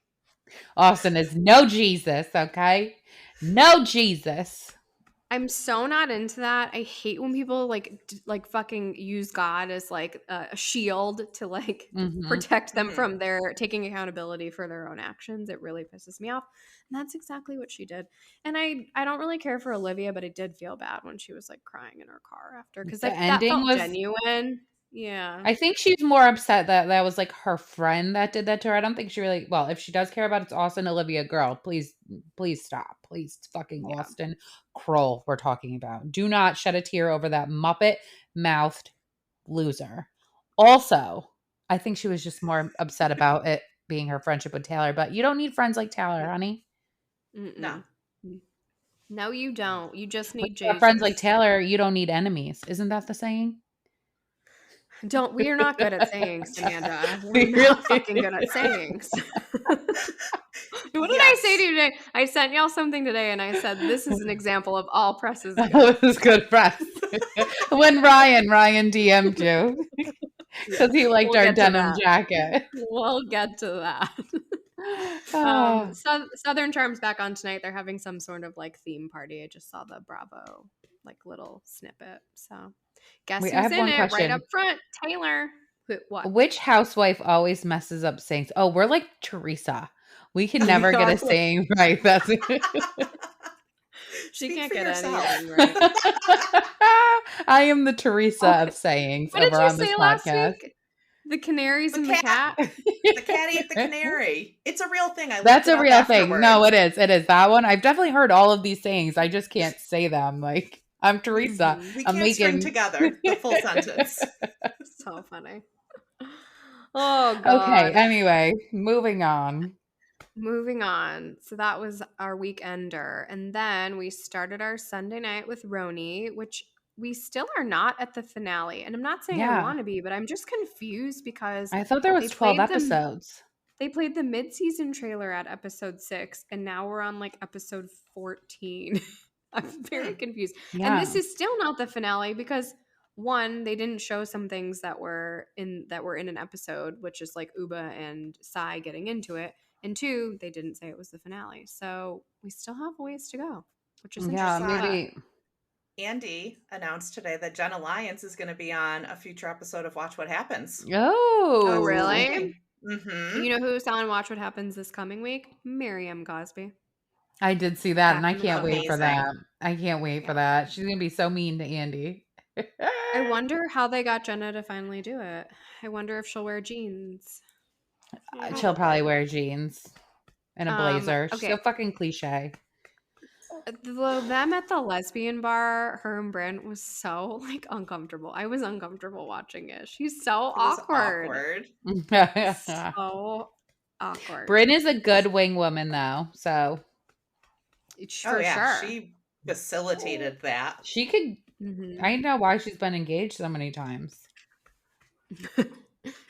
Austen is no Jesus, okay? No Jesus. I'm so not into that. I hate when people like fucking use God as like a shield to like Mm-hmm. protect them Mhm. from their taking accountability for their own actions. It really pisses me off. And that's exactly what she did. And I don't really care for Olivia, but I did feel bad when she was like crying in her car after because The that ending felt was genuine. Yeah. I think she's more upset that that was like her friend that did that to her. I don't think she really, well, if she does care about it's Austen Olivia, girl, please stop. Please fucking Yeah. Austen Kroll we're talking about. Do not shed a tear over that Muppet mouthed loser. Also, I think she was just more upset about it being her friendship with Taylor, but you don't need friends like Taylor, honey. No. No, you don't. You just When need you have friends like Jesus. Taylor, you don't need enemies. Isn't that the saying? We are not good at sayings, Amanda. We're We not really fucking good at sayings. What did I say to you today? I sent y'all something today and I said, this is an example of all press is good. That was good press. When Ryan DM'd you because he liked We'll our get to denim that. jacket. We'll get to that. Oh, Southern Charm's back on tonight. They're having some sort of like theme party. I just saw the Bravo like little snippet. So guess wait, I who's have in one it? Right up question. front, Taylor. What? Which housewife always messes up sayings? Oh, we're like Teresa. We can never We get are a saying right. That's she Speak can't for get yourself. anything right. I am the Teresa Oh, of sayings what did over you on this say last podcast. week? The canaries The and the cat. cat? The cat ate the canary. It's a real thing. I looked That's it a up real thing. No, afterwards. it is. It is that one. I've definitely heard all of these sayings. I just can't say them. Like I'm Teresa. Mhm. We I'm can't string making together the full sentence. So funny. Oh Okay. God. Anyway, moving on. Moving on. So that was our weekender. And then we started our Sunday night with RHONY, which we still are not at the finale. And I'm not saying I Yeah, want to be, but I'm just confused because I thought there was they 12 played them episodes. they played the mid-season trailer at episode 6 and now we're on like episode 14. I'm very confused. And Yeah. this is still not the finale because one, they didn't show some things that were in an episode, which is like Uba and Sai getting into it. And two, they didn't say it was the finale. So we still have a ways to go, which is Yeah, interesting. But maybe. Andy announced today that Jenn Alliance is going to be on a future episode of Watch What Happens. oh, Oh. really? Mm-hmm. You know who's on Watch What Happens this coming week? Miriam Cosby. I did see that and Back I in the can't wait for Amazing. that. I can't wait for Yeah. that. She's going to be so mean to Andy. I wonder how they got Jenna to finally do it. I wonder if she'll wear jeans. She'll probably Probably. wear jeans and a blazer. She's so Okay. fucking cliche. Them at the lesbian bar, her and Bryn was so like uncomfortable. I was uncomfortable watching it. She's so It was awkward. awkward. So awkward. Bryn is a good wing woman though, so Oh For yeah, sure. she facilitated that. she could. Mhm. I know why she's been engaged so many times.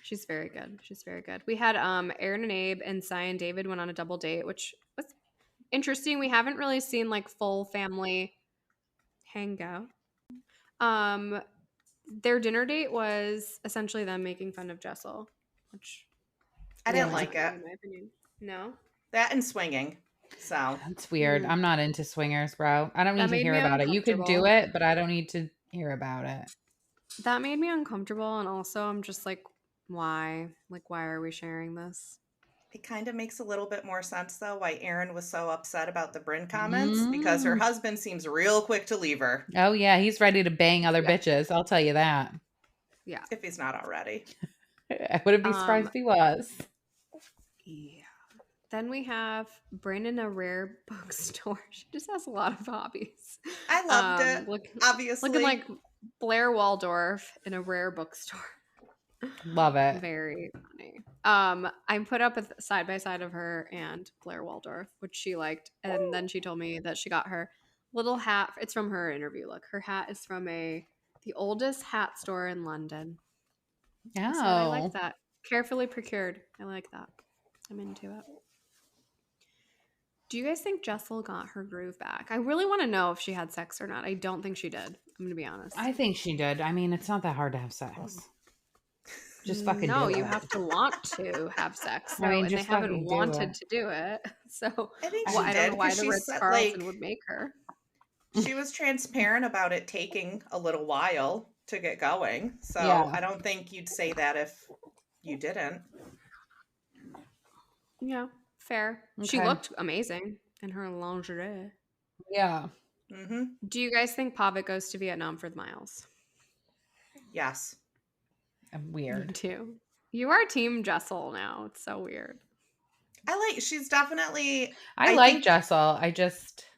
She's very good. She's very good. We had Aaron and Abe and Sai and David went on a double date, which was interesting. We haven't really seen like full family hangout. Their dinner date was essentially them making fun of Jessel, which I was didn't Really? like funny it. in my opinion. No, That and swinging. So That's weird. Mm. I'm not into swingers, bro. I don't need That to made hear me about it. You could do uncomfortable. it, but I don't need to hear about it. That made me uncomfortable, and also I'm just like, why? Like, why are we sharing this? it kind of makes a little bit more sense though why Erin was so upset about the Bryn comments because her husband seems real quick to leave her Oh yeah, he's ready to bang other Yeah. bitches. I'll tell you that. Yeah. if he's not already. I wouldn't be surprised if he was. Yeah. Then we have Bryn in a rare bookstore. She just has a lot of hobbies. I loved it. Obviously. Looking like Blair Waldorf in a rare bookstore. Love it. Very funny. I put up a side by side of her and Blair Waldorf, which she liked, and then she told me that she got her little hat. It's from her interview. Look, her hat is from the oldest hat store in London. I said, I like Oh. that. Carefully procured. I like that. I'm into it. Do you guys think Jessel got her groove back? I really want to know if she had sex or not. I don't think she did. I'm going to be honest. I think she did. I mean, it's not that hard to have sex. Just fucking no, do you it. have to want to have sex. So, I mean, and they just haven't fucking do wanted it. to do it. So I think she I don't did know why because the she Ritz said Carlton like would make her. she was transparent about it taking a little while to get going. So Yeah. I don't think you'd say that if you didn't. Yeah, fair. She Okay. looked amazing in her lingerie. Yeah. Mm-hmm. Do you guys think Pavic goes to Vietnam for the miles? Yes. Me Weird. too. You are Team Jessel now. It's so weird. She's definitely I I like think- Jessel.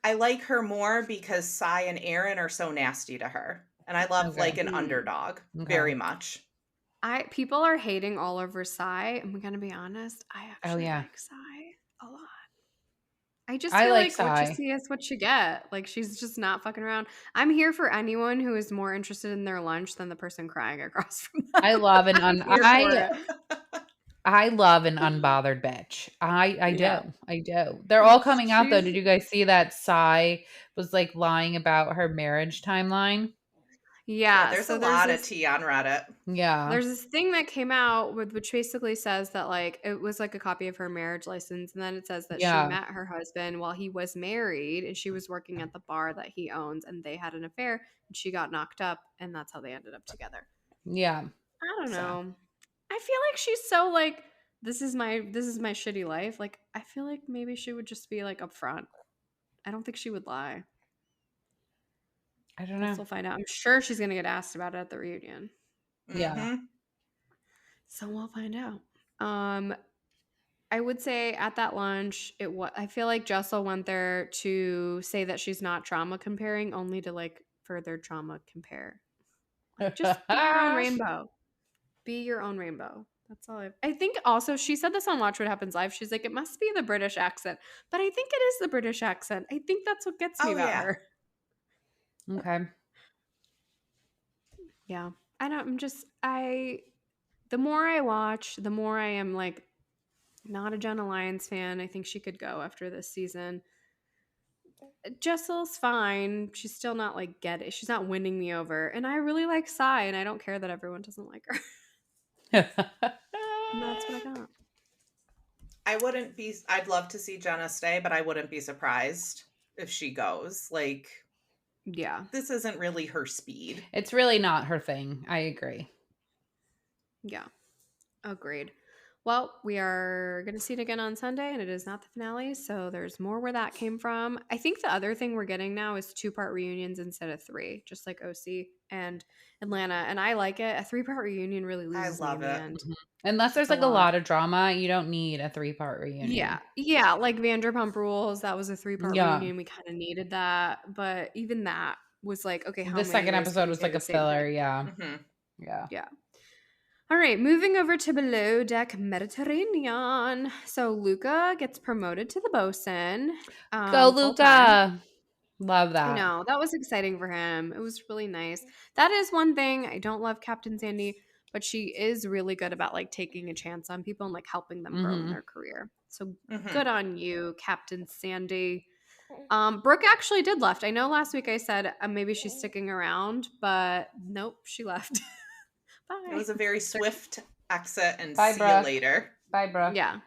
I like her more because Sai and Aaron are so nasty to her. And I love Okay. like an underdog very much. People are hating all over Sai. I'm gonna be honest. I actually yeah. like Sai a lot. I just I feel like like what you Sai. see is what you get. Like she's just not fucking around. I'm here for anyone who is more interested in their lunch than the person crying across from them. I love an Here for it. I love an unbothered bitch. I do. Yeah. I do. They're all coming out though. She's- Did you guys see that Sai was like lying about her marriage timeline? Yeah, there's so a lot of this- tea on Reddit. Yeah. There's this thing that came out which basically says that like it was like a copy of her marriage license, and then it says that Yeah. she met her husband while he was married, and she was working at the bar that he owns, and they had an affair, and she got knocked up, and that's how they ended up together. Yeah. I don't So. know. I feel like she's so like this is my shitty life. Like I feel like maybe she would just be like upfront. I don't think she would lie. I don't Guess know. we'll find out. I'm sure she's gonna get asked about it at the reunion. Yeah. Mm-hmm. So we'll find out. I would say at that lunch, I feel like Jessel went there to say that she's not trauma comparing, only to like further trauma compare. Like, just be your own rainbow. Be your own rainbow. That's all I think also she said this on Watch What Happens Live. She's like, it must be the British accent. But I think it is the British accent. I think that's what gets me Oh, about yeah. her. Okay. Yeah. The more I watch, the more I am like not a Jenna Lyons fan. I think she could go after this season. Jessel's fine. She's still not like she's not winning me over. And I really like Sai, and I don't care that everyone doesn't like her. And that's what I got. I'd love to see Jenna stay, but I wouldn't be surprised if she goes. Like, Yeah. this isn't really her speed. It's really not her thing. I agree. Yeah. Agreed. Well, we are going to see it again on Sunday, and it is not the finale, so there's more where that came from. I think the other thing we're getting now is 2-part reunions instead of 3, just like OC and Atlanta, and I like it. A 3-part reunion really I loses me in love the it. end. Mhm. Unless It's there's a like a lot. lot of drama, you don't need a 3-part Yeah, reunion. yeah, like Vanderpump Rules, that was a 3-part Yeah. reunion. We kind of needed that, but even that was like, okay, how The many second ways can episode we was say like the a same filler. thing? Yeah. Hmm. Yeah. Yeah. All right, moving over to below deck Mediterranean. So Luka gets promoted to the bosun, Go, full time. Luka. Love I that. know that was exciting for him. It was really nice. That is one thing I don't love Captain Sandy, but she is really good about like taking a chance on people and like helping them grow in Hmm. their career. So Hmm. good on you, Captain Sandy. Brooke actually did left. I know last week I said maybe she's sticking around, but nope, she left. It Bye. was a very swift exit and Bye, see you Brooke. later. Bye, Brooke. Yeah.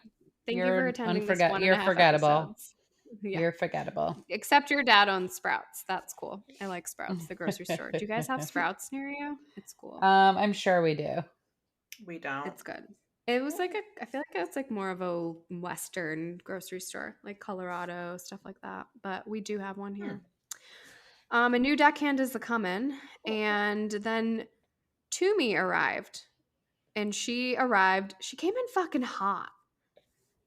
Thank you for attending this You're 1.5 forgettable. episodes. Yeah. You're forgettable. Except your dad owns Sprouts. That's cool. I like Sprouts, the grocery store. Do you guys have Sprouts near you? It's cool. I'm sure we do. We don't. It's good. It was like I feel like it's like more of a Western grocery store, like Colorado, stuff like that. But we do have one here. A new deckhand is the coming. And then Tumi arrived. And she arrived. She came in fucking hot.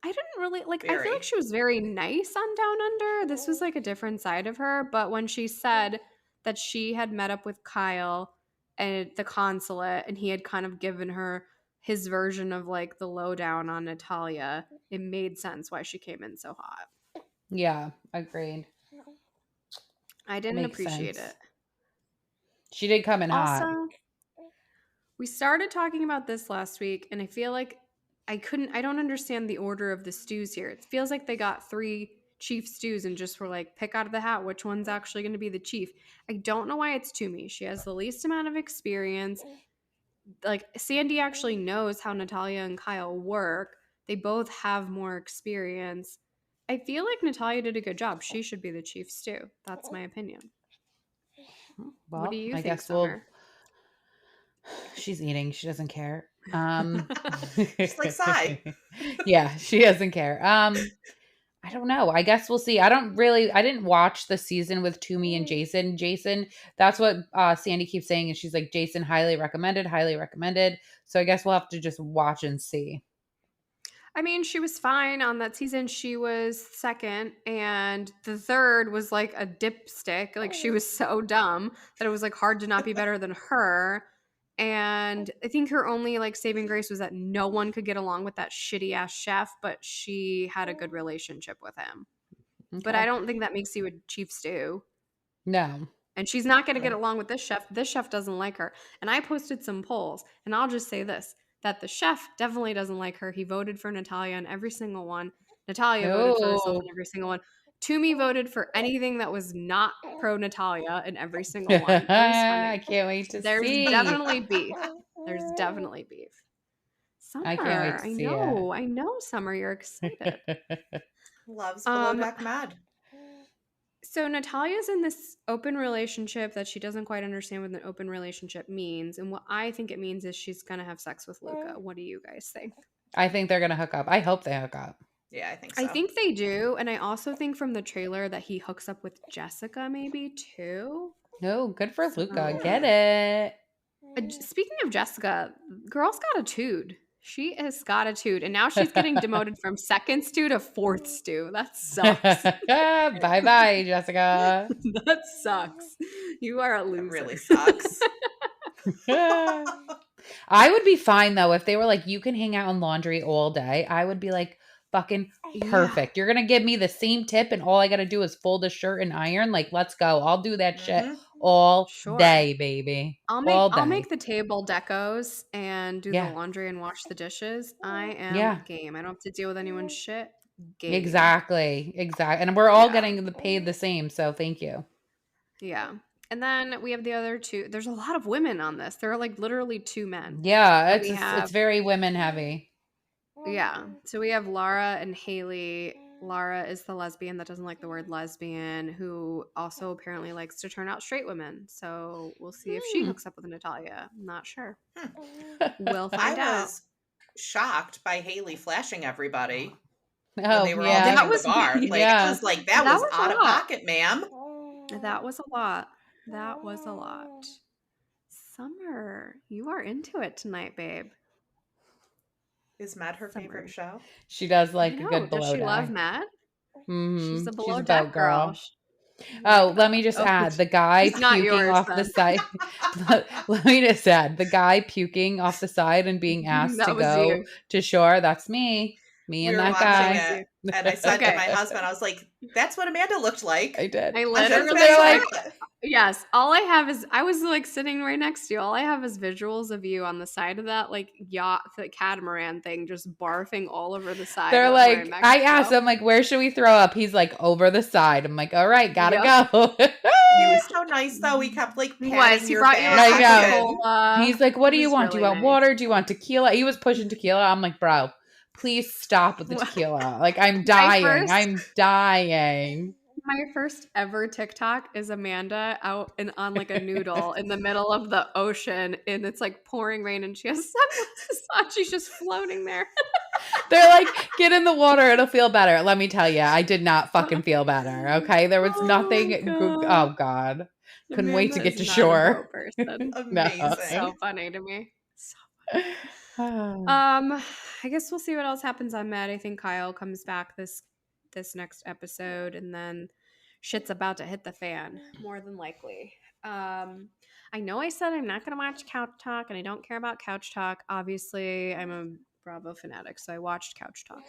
I didn't really like I feel like Very. she was very nice on Down Under. This was like a different side of her, but when she said that she had met up with Kyle at the consulate and he had kind of given her his version of like the lowdown on Natalia, it made sense why she came in so hot. Yeah, agreed. I didn't Makes appreciate sense. it. She did come in hot. Also, we started talking about this last week, and I feel like I don't understand the order of the stews here. It feels like they got 3 chief stews and just were like, pick out of the hat which one's actually going to be the chief. I don't know why it's Tumi. She has the least amount of experience. Like, Sandy actually knows how Natalia and Kyle work. They both have more experience. I feel like Natalia did a good job. She should be the chief stew. That's my opinion. What do Well, you I think, guess we'll. Summer? She's eating. She doesn't care. Just like Sai. Yeah, she doesn't care. I don't know. I guess we'll see. I didn't watch the season with Toomey and Jason. Jason, that's what Sandy keeps saying. And she's like, Jason, highly recommended, highly recommended. So I guess we'll have to just watch and see. I mean, she was fine on that season. She was second, and the third was like a dipstick. Like, she was so dumb that it was like hard to not be better than her. And I think her only like saving grace was that no one could get along with that shitty ass chef, but she had a good relationship with him. But I Okay. don't think that makes you a chief stew. No. And she's not going to get along with this chef. This chef doesn't like her. And I posted some polls, and I'll just say this, that the chef definitely doesn't like her. He voted for Natalia in every single one. Natalia voted for herself Oh. in every single one. Toomey voted for anything that was not pro Natalia in every single one. It was funny. I can't wait to There's see. definitely beef. There's definitely beef. I can't wait Summer, to I see know, Summer, you're excited. it. Loves below Um, deck mad. So Natalia's in this open relationship that she doesn't quite understand what an open relationship means. And what I think it means is she's going to have sex with Luka. What do you guys think? I think they're going to hook up. I hope they hook up. Yeah, I think so. I think they do. And I also think from the trailer that he hooks up with Jessica maybe too. No, good for So- Luka. Get it. Speaking of Jessica, girl's got a tude. She has got a tude. And now she's getting demoted from second stew to fourth stew. That sucks. Bye-bye, Jessica. That sucks. You are a loser. That really sucks. I would be fine though if they were like, you can hang out in laundry all day. I would be like, fucking perfect. You're gonna give me the same tip, and all I gotta do is fold a shirt and iron. Like, let's go. I'll do that shit all day, baby. I'll make the table decos and do the Yeah. laundry and wash the dishes. I am Yeah. game. I don't have to deal with anyone's shit. Game. Exactly. And we're all Yeah. getting paid the same, so thank you. Yeah. And then we have the other two. There's a lot of women on this. There are like literally 2 men. Yeah, We have- it's very women heavy. Yeah. So we have Lara and Haley. Lara is the lesbian that doesn't like the word lesbian, who also apparently likes to turn out straight women. So we'll see if she hooks up with Natalia. I'm not sure. We'll find out. shocked by Haley flashing everybody when Oh, they were all yeah. leaving the bar. Like, Yeah. I was like, that That was was a out of lot. pocket, ma'am. That was a lot. That was a lot. Summer, you are into it tonight, babe. Is Matt her Summer. favorite show? She does I like a know. good Does below she love deck. Matt? Mm-hmm. She's a She's below a deck boat girl. girl. Oh, let me just add the guy he's not puking yours, off the then. side. Let me just add the guy puking off the side and being asked That to was go you. to shore. That's me. Me We and were that watching guy. it, and I said to Okay. my husband, I was like, that's what Amanda looked like. I did. I on literally Jen's They're like, Bachelorette. yes. All I have is I was like sitting right next to you. All I have is visuals of you on the side of that like yacht, the catamaran thing, just barfing all over the side. they're while we're in like, I asked Mexico. him, like, where should we throw up? He's like, over the side. I'm like, all right, gotta go. He was so nice, though. He kept like He patting was. He your brought you a back. I know. Coca-Cola. He's like, what do He you was want? Do you really want nice. water? Do you want tequila? He was pushing tequila. I'm like, bro, please stop with the tequila. Like, I'm dying. I'm dying. My first ever TikTok is Amanda out on like a noodle in the middle of the ocean, and it's like pouring rain, and she has sunglasses on. She's just floating there. They're like, get in the water. It'll feel better. Let me tell you, I did not fucking feel better. Okay. There was nothing. God. Oh, God. Couldn't wait to Amanda get to is not shore. a boat person. Amazing. It's so funny to me. So No. I guess we'll see what else happens on Matt. I think Kyle comes back this next episode, and then shit's about to hit the fan, more than likely. I know I said I'm not going to watch Couch Talk, and I don't care about Couch Talk. Obviously, I'm a Bravo fanatic, so I watched Couch Talk.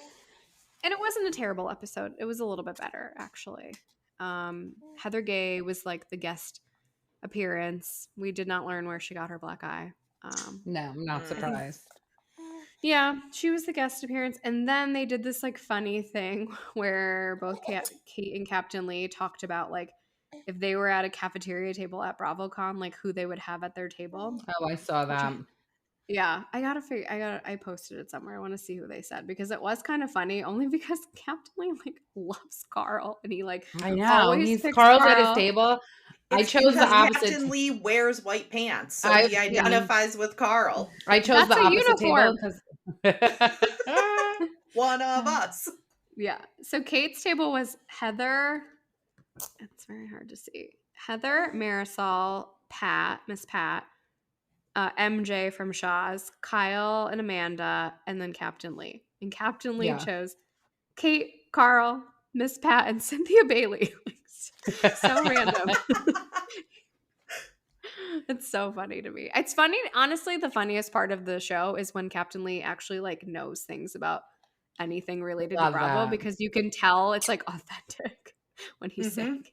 And it wasn't a terrible episode. It was a little bit better, actually. Heather Gay was like the guest appearance. We did not learn where she got her black eye. No, I'm not surprised. Yeah, she was the guest appearance. And then they did this like funny thing where both Kate and Captain Lee talked about like if they were at a cafeteria table at BravoCon, like who they would have at their table. Oh, I saw that. Yeah, I posted it somewhere. I want to see who they said because it was kind of funny only because Captain Lee like loves Carl and he like I know. always picks Carl's at his Carl. table. I It's chose the because opposite. Captain Lee wears white pants, so I- he identifies with Carl. I chose That's the a opposite uniform. table because One of us. Yeah. So Kate's table was Heather. It's very hard to see. Heather, Marisol, Pat, Miss Pat, MJ from Shaw's, Kyle and Amanda, and then Captain Lee. And Captain Lee Yeah. chose Kate, Carl, Miss Pat, and Cynthia Bailey. So random. It's so funny to me. It's funny. Honestly, the funniest part of the show is when Captain Lee actually like knows things about anything related Love to Bravo that. because you can tell it's like authentic when he's saying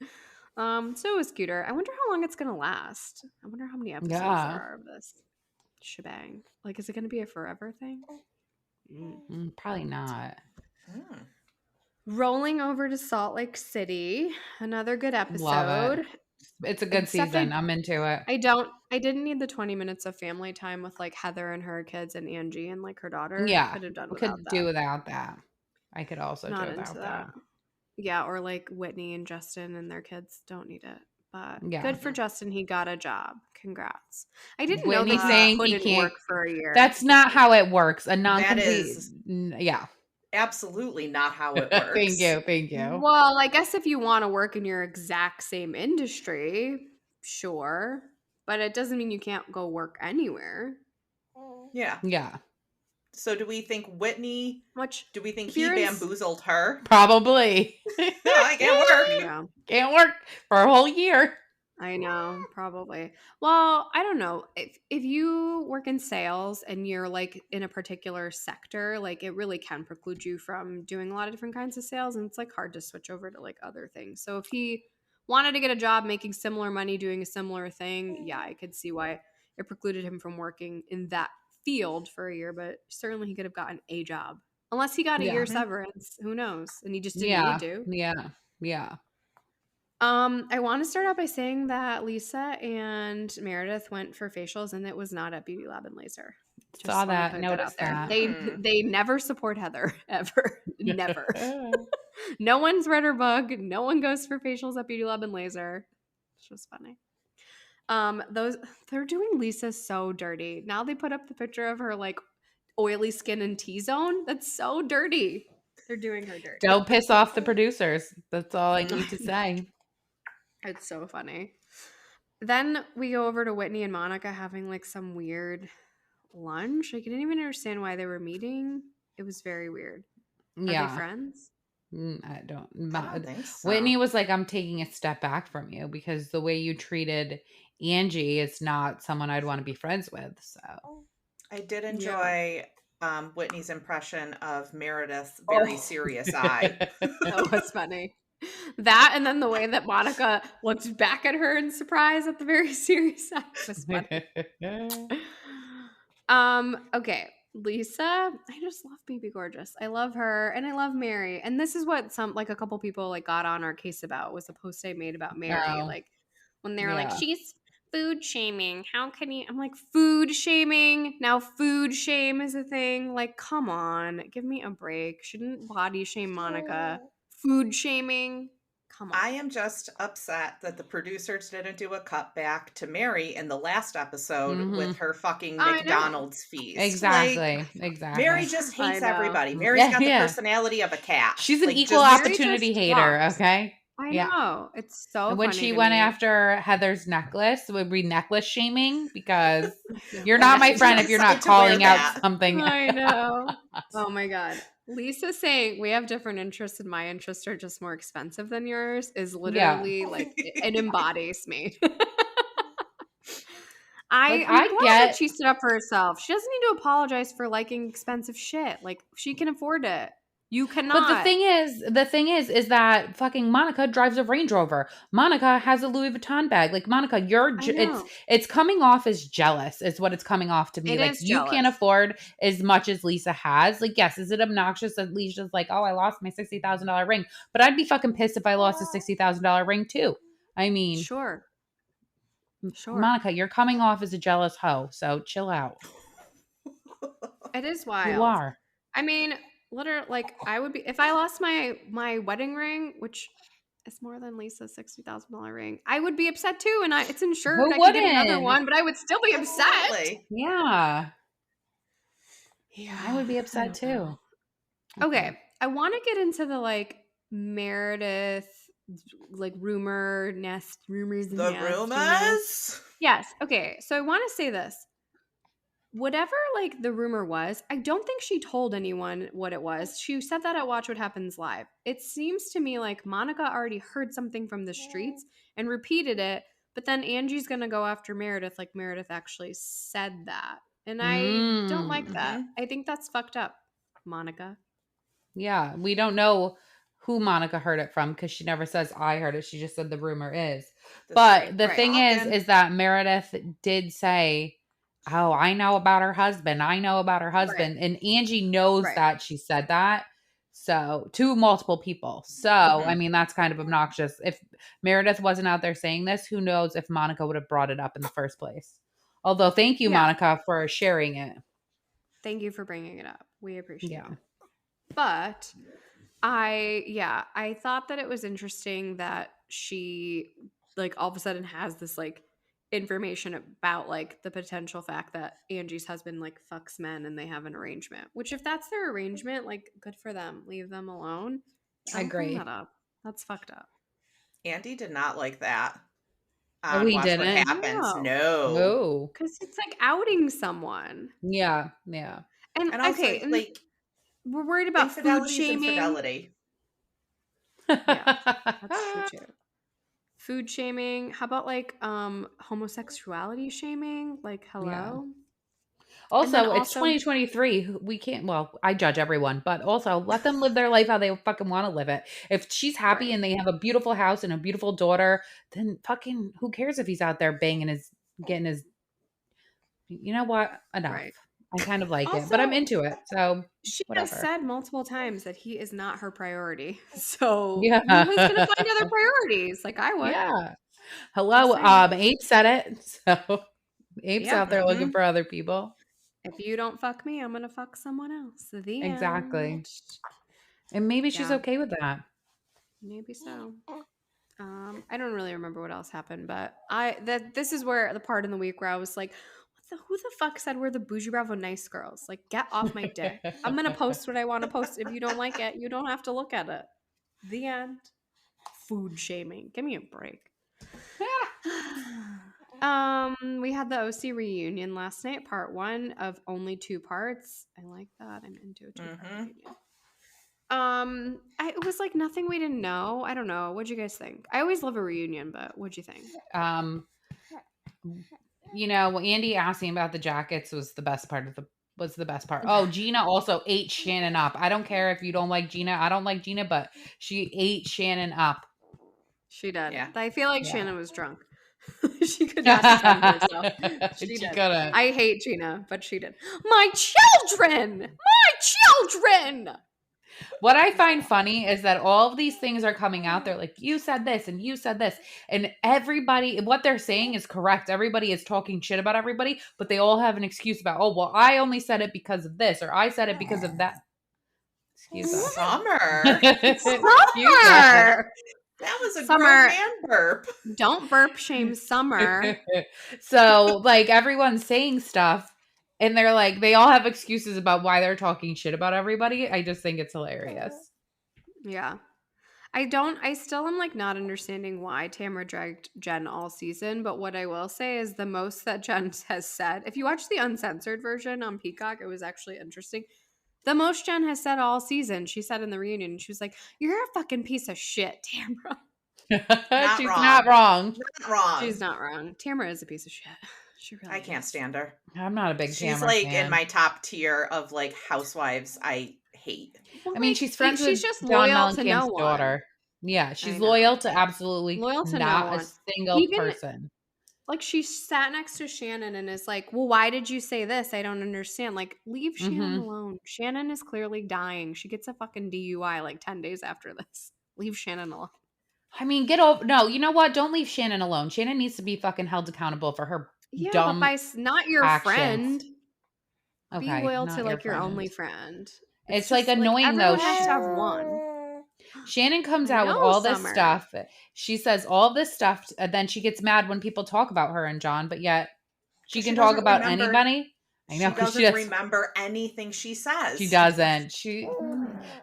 it. So it was cuter. I wonder how long it's gonna last. I wonder how many episodes there are of this shebang. Like, is it gonna be a forever thing? Probably not. Rolling over to Salt Lake City. Another good episode. Love it. It's a good Except season. I'm into it. I didn't need the 20 minutes of family time with like Heather and her kids and Angie and like her daughter. Yeah. Could have done Could without do that. without that. I could also Not do into without that. that. Yeah, or like Whitney and Justin and their kids don't need it. But Yeah. good for Justin. He got a job. Congrats. I didn't Whitney know that saying he he couldn't can't- work for a year. That's not how it works. A That non-compete. is Yeah. absolutely not how it works. Thank you. Thank you. Well, I guess if you want to work in your exact same industry, sure. But it doesn't mean you can't go work anywhere. Yeah. Yeah. So do we think Whitney, do we think he bamboozled her? Probably. No, I can't work. Yeah. Can't work for a whole year. I know, probably. Well, I don't know. If you work in sales and you're like in a particular sector, like it really can preclude you from doing a lot of different kinds of sales, and it's like hard to switch over to like other things. So if he wanted to get a job making similar money doing a similar thing, yeah, I could see why it precluded him from working in that field for a year, but certainly he could have gotten a job. Unless he got a year severance, who knows? And he just didn't need to. Yeah. I want to start out by saying that Lisa and Meredith went for facials, and it was not at Beauty Lab and Laser. Just Saw wanna that. put Noticed out that. there. They never support Heather ever, never. No one's read her book. No one goes for facials at Beauty Lab and Laser. It's just funny. They're doing Lisa so dirty. Now they put up the picture of her like oily skin and T-zone. That's so dirty. They're doing her dirty. Don't piss off the producers. That's all I need to say. It's so funny. Then we go over to Whitney and Monica having like some weird lunch. Like, I didn't even understand why they were meeting. It was very weird. Are they friends? I don't think so. Whitney was like, I'm taking a step back from you because the way you treated Angie is not someone I'd want to be friends with. So I did enjoy Whitney's impression of Meredith's very serious eye. That was funny. That, and then the way that Monica looks back at her in surprise at the very serious eye was funny. Okay. Lisa, I just love Baby Gorgeous. I love her, and I love Mary. And this is what a couple people like got on our case about, was a post I made about Mary. Like, when they were like, she's food shaming. How can you? I'm like, food shaming? Now food shame is a thing? Like, come on. Give me a break. Shouldn't body shame Monica. Food shaming? Come on. I am just upset that the producers didn't do a cut back to Mary in the last episode with her fucking McDonald's feast. Exactly. Mary just hates everybody. Mary's got the personality of a cat. She's an equal opportunity hater, okay? I know. It's so funny. When she went after Heather's necklace, it would be necklace shaming because you're not my friend if you're not calling out something. I know. Oh my God. Lisa saying we have different interests and my interests are just more expensive than yours is literally like, it embodies me. I'm glad that she stood up for herself. She doesn't need to apologize for liking expensive shit. Like, she can afford it. You cannot. But the thing is that fucking Monica drives a Range Rover. Monica has a Louis Vuitton bag. Like, Monica, it's coming off as jealous is what it's coming off to me. It like, is you can't afford as much as Lisa has. Like, yes, is it obnoxious that Lisa's like, oh, I lost my $60,000 ring? But I'd be fucking pissed if I lost a $60,000 ring too. I mean, sure. Monica, you're coming off as a jealous hoe, so chill out. It is wild. You are. I mean, literally, like, I would be, if I lost my wedding ring, which is more than Lisa's $60,000 ring, I would be upset too. And it's insured. I could get another one, but I would still be upset. Yeah, I would be upset too. Okay, I want to get into the like Meredith, like rumors. Yes. Okay, so I want to say this. Whatever like the rumor was, I don't think she told anyone what it was. She said that at Watch What Happens Live. It seems to me like Monica already heard something from the streets and repeated it, but then Angie's going to go after Meredith like Meredith actually said that. And I don't like that. I think that's fucked up, Monica. Yeah, we don't know who Monica heard it from because she never says I heard it. She just said the rumor is. But the thing is that Meredith did say, oh, I know about her husband. I know about her husband. And Angie knows that she said that. So, to multiple people. So, I mean, that's kind of obnoxious. If Meredith wasn't out there saying this, who knows if Monica would have brought it up in the first place. Although, thank you, Monica, for sharing it. Thank you for bringing it up. We appreciate it. But I thought that it was interesting that she like all of a sudden has this like information about like the potential fact that Angie's husband like fucks men and they have an arrangement, which if that's their arrangement, like good for them. Leave them alone. I agree. That up. That's fucked up. Andy did not like that. We didn't. What happens? No. Because it's like outing someone. Yeah. And also, like, we're worried about food shaming. Infidelity. Yeah, that's true too. Food shaming. How about like homosexuality shaming? Like, hello. Yeah. Also, it's 2023. We can't. Well, I judge everyone, but also let them live their life how they fucking want to live it. If she's happy and they have a beautiful house and a beautiful daughter, then fucking who cares if he's out there banging getting his. You know what? Enough. Right. I kind of like it, but I'm into it. So she whatever. has said multiple times that he is not her priority. So who's gonna find other priorities? Like I would. Yeah. Hello. Abe said it. So Abe's out there looking for other people. If you don't fuck me, I'm gonna fuck someone else. Exactly. End. And maybe she's okay with that. Maybe so. I don't really remember what else happened, but this is where the part in the week where I was like, what who the fuck said we're the Boujee Bravo nice girls? Like, get off my dick. I'm gonna post what I want to post. If you don't like it, you don't have to look at it. The end. Food shaming. Give me a break. We had the OC reunion last night, part 1 of only 2 parts. I like that. I'm into a 2-part reunion. It was like nothing we didn't know. I don't know. What'd you guys think? I always love a reunion, but what'd you think? You know, Andy asking about the jackets was the best part. Oh, Gina also ate Shannon up. I don't care if you don't like Gina. I don't like Gina, but she ate Shannon up. She did. Yeah. I feel like Shannon was drunk. She could not defend herself. She did. Couldn't. I hate Gina, but she did. My children! My children! What I find funny is that all of these things are coming out. They're like, you said this and you said this. And everybody, what they're saying is correct. Everybody is talking shit about everybody, but they all have an excuse about, oh, well, I only said it because of this, or I said it because of that. Excuse us. Summer. Summer! That was a Summer. grown man burp. Don't burp shame Summer. So, like, everyone's saying stuff. And they're like, they all have excuses about why they're talking shit about everybody. I just think it's hilarious. Yeah. I still am like not understanding why Tamra dragged Jenn all season. But what I will say is the most that Jenn has said, if you watch the uncensored version on Peacock, it was actually interesting. The most Jenn has said all season, she said in the reunion, she was like, "You're a fucking piece of shit, Tamra." She's not wrong. Not wrong. She's not wrong. Tamra is a piece of shit. She really I can't stand her. I'm not a big She's Tamra like fan. in my top tier of like housewives I hate. I mean, she's friends with just John loyal to Mellencamp's no one. daughter. Yeah, she's I know. loyal to absolutely Loyal to not no a one. single Even- person. Like she sat next to Shannon and is like, "Well, why did you say this? I don't understand." Like, leave Shannon alone. Shannon is clearly dying. She gets a fucking DUI like 10 days after this. Leave Shannon alone. I mean, get over. No, you know what? Don't leave Shannon alone. Shannon needs to be fucking held accountable for her dumb but by not your actions. friend. Okay, Be loyal not to like your friend. only friend. It's like annoying everyone though. has to have one. Shannon comes I out with know, all this Summer. stuff. She says all this stuff, and then she gets mad when people talk about her and John, but yet she can talk about anybody. I know, she doesn't remember anything she says. She doesn't.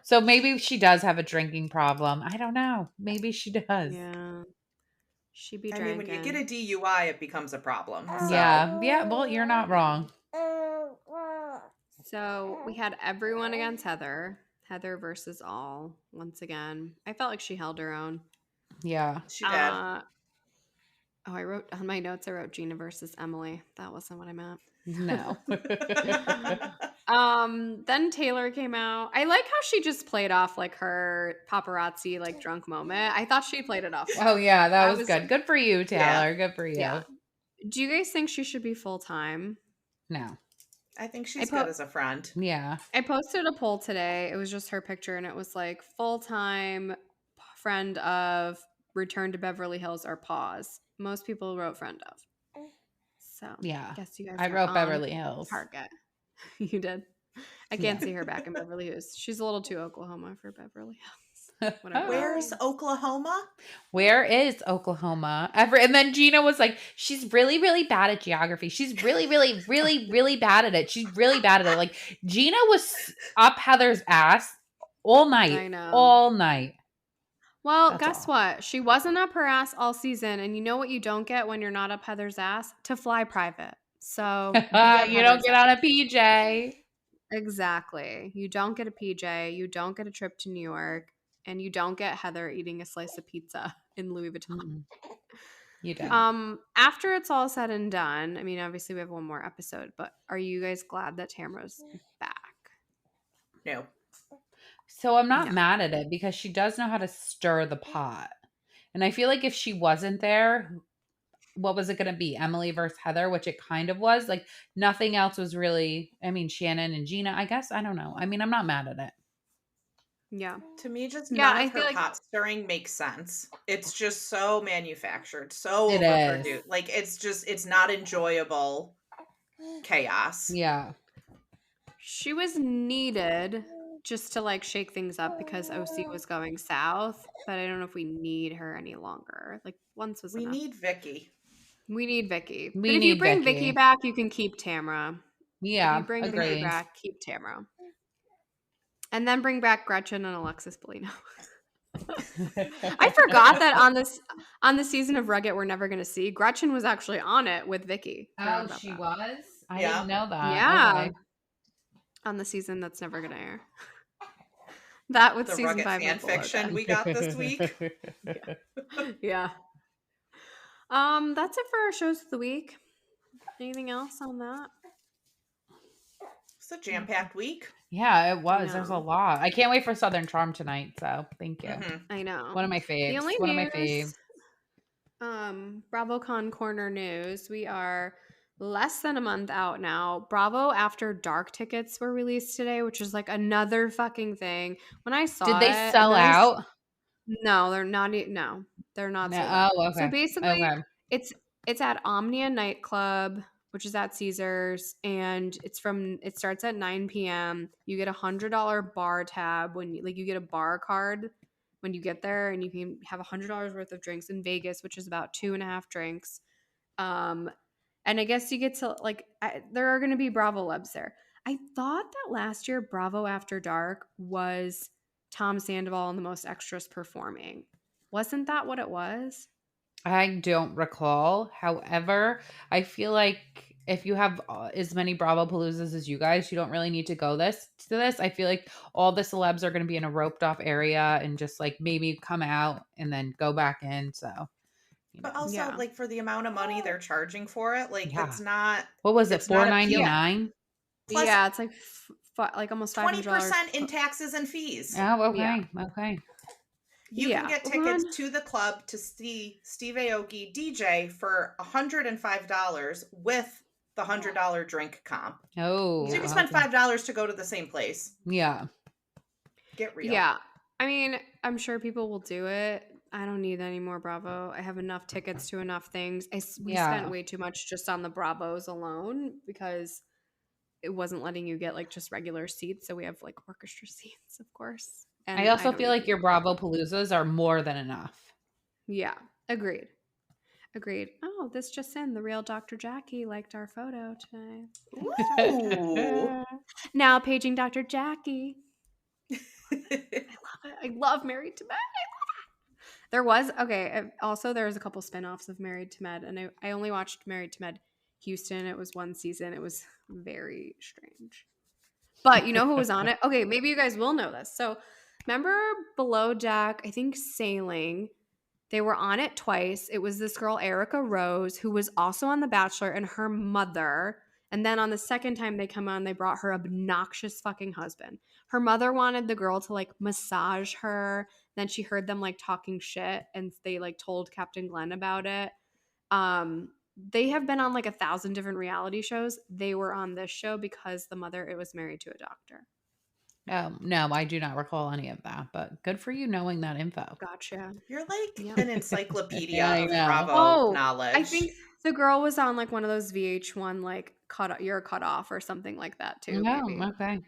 So maybe she does have a drinking problem. I don't know. Maybe she does. Yeah. She be I drinking. mean, when you get a DUI, it becomes a problem. So. Yeah. Well, you're not wrong. So we had everyone against Heather. Heather versus all once again. I felt like she held her own. Yeah. She did. I wrote on my notes, I wrote Gina versus Emily. That wasn't what I meant. No. Then Taylor came out. I like how she just played off like her paparazzi like drunk moment. I thought she played it off well. Oh yeah, that was good. Good for you, Taylor. Yeah. Good for you. Yeah. Do you guys think she should be full-time? No. I think she's good as a friend. Yeah. I posted a poll today. It was just her picture and it was like full-time friend of, return to Beverly Hills, or pause. Most people wrote friend of. So yeah, I guess you guys I wrote Beverly Hills. Target. You did. I can't see her back in Beverly Hills. She's a little too Oklahoma for Beverly Hills. Where's Oklahoma? Where is Oklahoma? And then Gina was like, she's really, really bad at geography. She's really, really, really, really bad at it. She's really bad at it. Like Gina was up Heather's ass all night. I know. All night. Well, guess what? She wasn't up her ass all season. And you know what you don't get when you're not up Heather's ass? To fly private. So you don't get on a PJ. Exactly. You don't get a PJ. You don't get a trip to New York. And you don't get Heather eating a slice of pizza in Louis Vuitton. Mm-hmm. You don't. After it's all said and done, I mean, obviously we have one more episode, but are you guys glad that Tamra's back? No. So I'm not mad at it because she does know how to stir the pot. And I feel like if she wasn't there, what was it going to be? Emily versus Heather, which it kind of was. Like nothing else was really, I mean, Shannon and Gina, I guess. I don't know. I mean, I'm not mad at it. Yeah. To me, just none of her pot stirring makes sense. It's just so manufactured, so overproduced. Like it's not enjoyable chaos. Yeah. She was needed just to like shake things up because OC was going south, but I don't know if we need her any longer. Like once was enough. We need Vicky. We need Vicky. But We if you need bring Vicky. Vicky back, you can keep Tamra. If Yeah, you bring Vicky agreed. back, keep Tamra. And then bring back Gretchen and Alexis Bellino. I forgot that on the season of Rugged We're Never Gonna See, Gretchen was actually on it with Vicky. Oh, she was? I Yeah. didn't know that. Yeah. Okay. On the season that's never gonna air. That with The season Rugged 5 fan of Below fiction Deck. we got this week. Yeah. That's it for our shows of the week. Anything else on that? It's a jam-packed week. Yeah, it was. There's a know. lot. I can't wait for Southern Charm tonight, so thank you. Mhm. I know. One of my faves. The only One of my news, faves. BravoCon Corner news. We are less than a month out now. Bravo After Dark tickets were released today, which is like another fucking thing. When I saw Did they it, sell out? No, they're not. No, they're not No. sold out. Oh, okay. So basically, Okay. it's at Omnia Nightclub, which is at Caesars, and it starts at 9 p.m. You get $100 bar tab when you get a bar card when you get there, and you can have $100 worth of drinks in Vegas, which is about 2.5 drinks. And I guess you get to there are going to be Bravo Lebs there. I thought that last year Bravo After Dark was Tom Sandoval and the Most Extras performing. Wasn't that what it was? I don't recall. However, I feel like if you have as many Bravo Paloozas as you guys, you don't really need to go to this. I feel like all the celebs are going to be in a roped off area and just like maybe come out and then go back in. So, But also, Yeah. like, for the amount of money they're charging for it, like, Yeah. it's not. What was it? It's not $4.99? Plus, Yeah, it's like almost $500. 20% in taxes and fees. Oh, okay. Yeah. Okay. You can get tickets to the club to see Steve Aoki DJ for $105 with the $100 drink comp. Oh. So you can spend $5 to go to the same place. Yeah. Get real. Yeah. I mean, I'm sure people will do it. I don't need any more Bravo. I have enough tickets to enough things. We spent way too much just on the Bravos alone because it wasn't letting you get like just regular seats. So we have like orchestra seats, of course. And I also don't feel need like your Bravo Paloozas are more than enough. Yeah, agreed. Oh, this just in. The real Dr. Jackie liked our photo today. Ooh. Now paging Dr. Jackie. I love it. I love Married to Med. There was a couple spinoffs of Married to Med, and I only watched Married to Med Houston. It was one season. It was very strange. But you know who was on it? Okay, maybe you guys will know this. So remember Below Deck, I think Sailing. They were on it twice. It was this girl, Erica Rose, who was also on The Bachelor, and her mother. And then on the second time they come on, they brought her obnoxious fucking husband. Her mother wanted the girl to like massage her. Then she heard them like talking shit, and they like told Captain Glenn about it. They have been on like 1,000 different reality shows. They were on this show because the mother was married to a doctor. No, I do not recall any of that, but good for you knowing that info. Gotcha. You're like an encyclopedia I of know. Bravo knowledge. I think the girl was on like one of those VH1 like you're cut off or something like that too. Oh, Maybe. okay.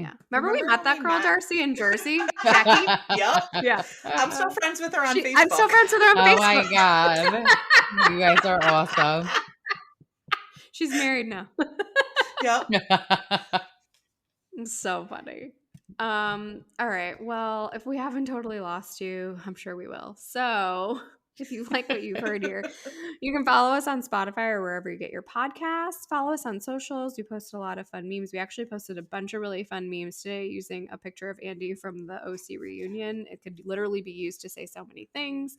Yeah. Remember we met when that we girl, met? Darcy, in Jersey? Jackie? Yep. Yeah. I'm still friends with her on Facebook. I'm still friends with her on Oh Facebook. my God. You guys are awesome. She's married now. Yep. It's so funny. All right. Well, if we haven't totally lost you, I'm sure we will. So if you like what you've heard here, you can follow us on Spotify or wherever you get your podcasts. Follow us on socials. We posted a lot of fun memes. We actually posted a bunch of really fun memes today using a picture of Andy from the OC reunion. It could literally be used to say so many things.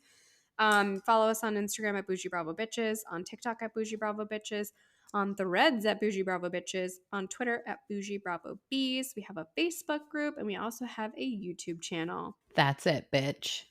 Follow us on Instagram at Boujee Bravo Bitches, on TikTok at Boujee Bravo Bitches, on Threads at Boujee Bravo Bitches, on Twitter at Boujee Bravo Bees. We have a Facebook group, and we also have a YouTube channel. That's it, bitch.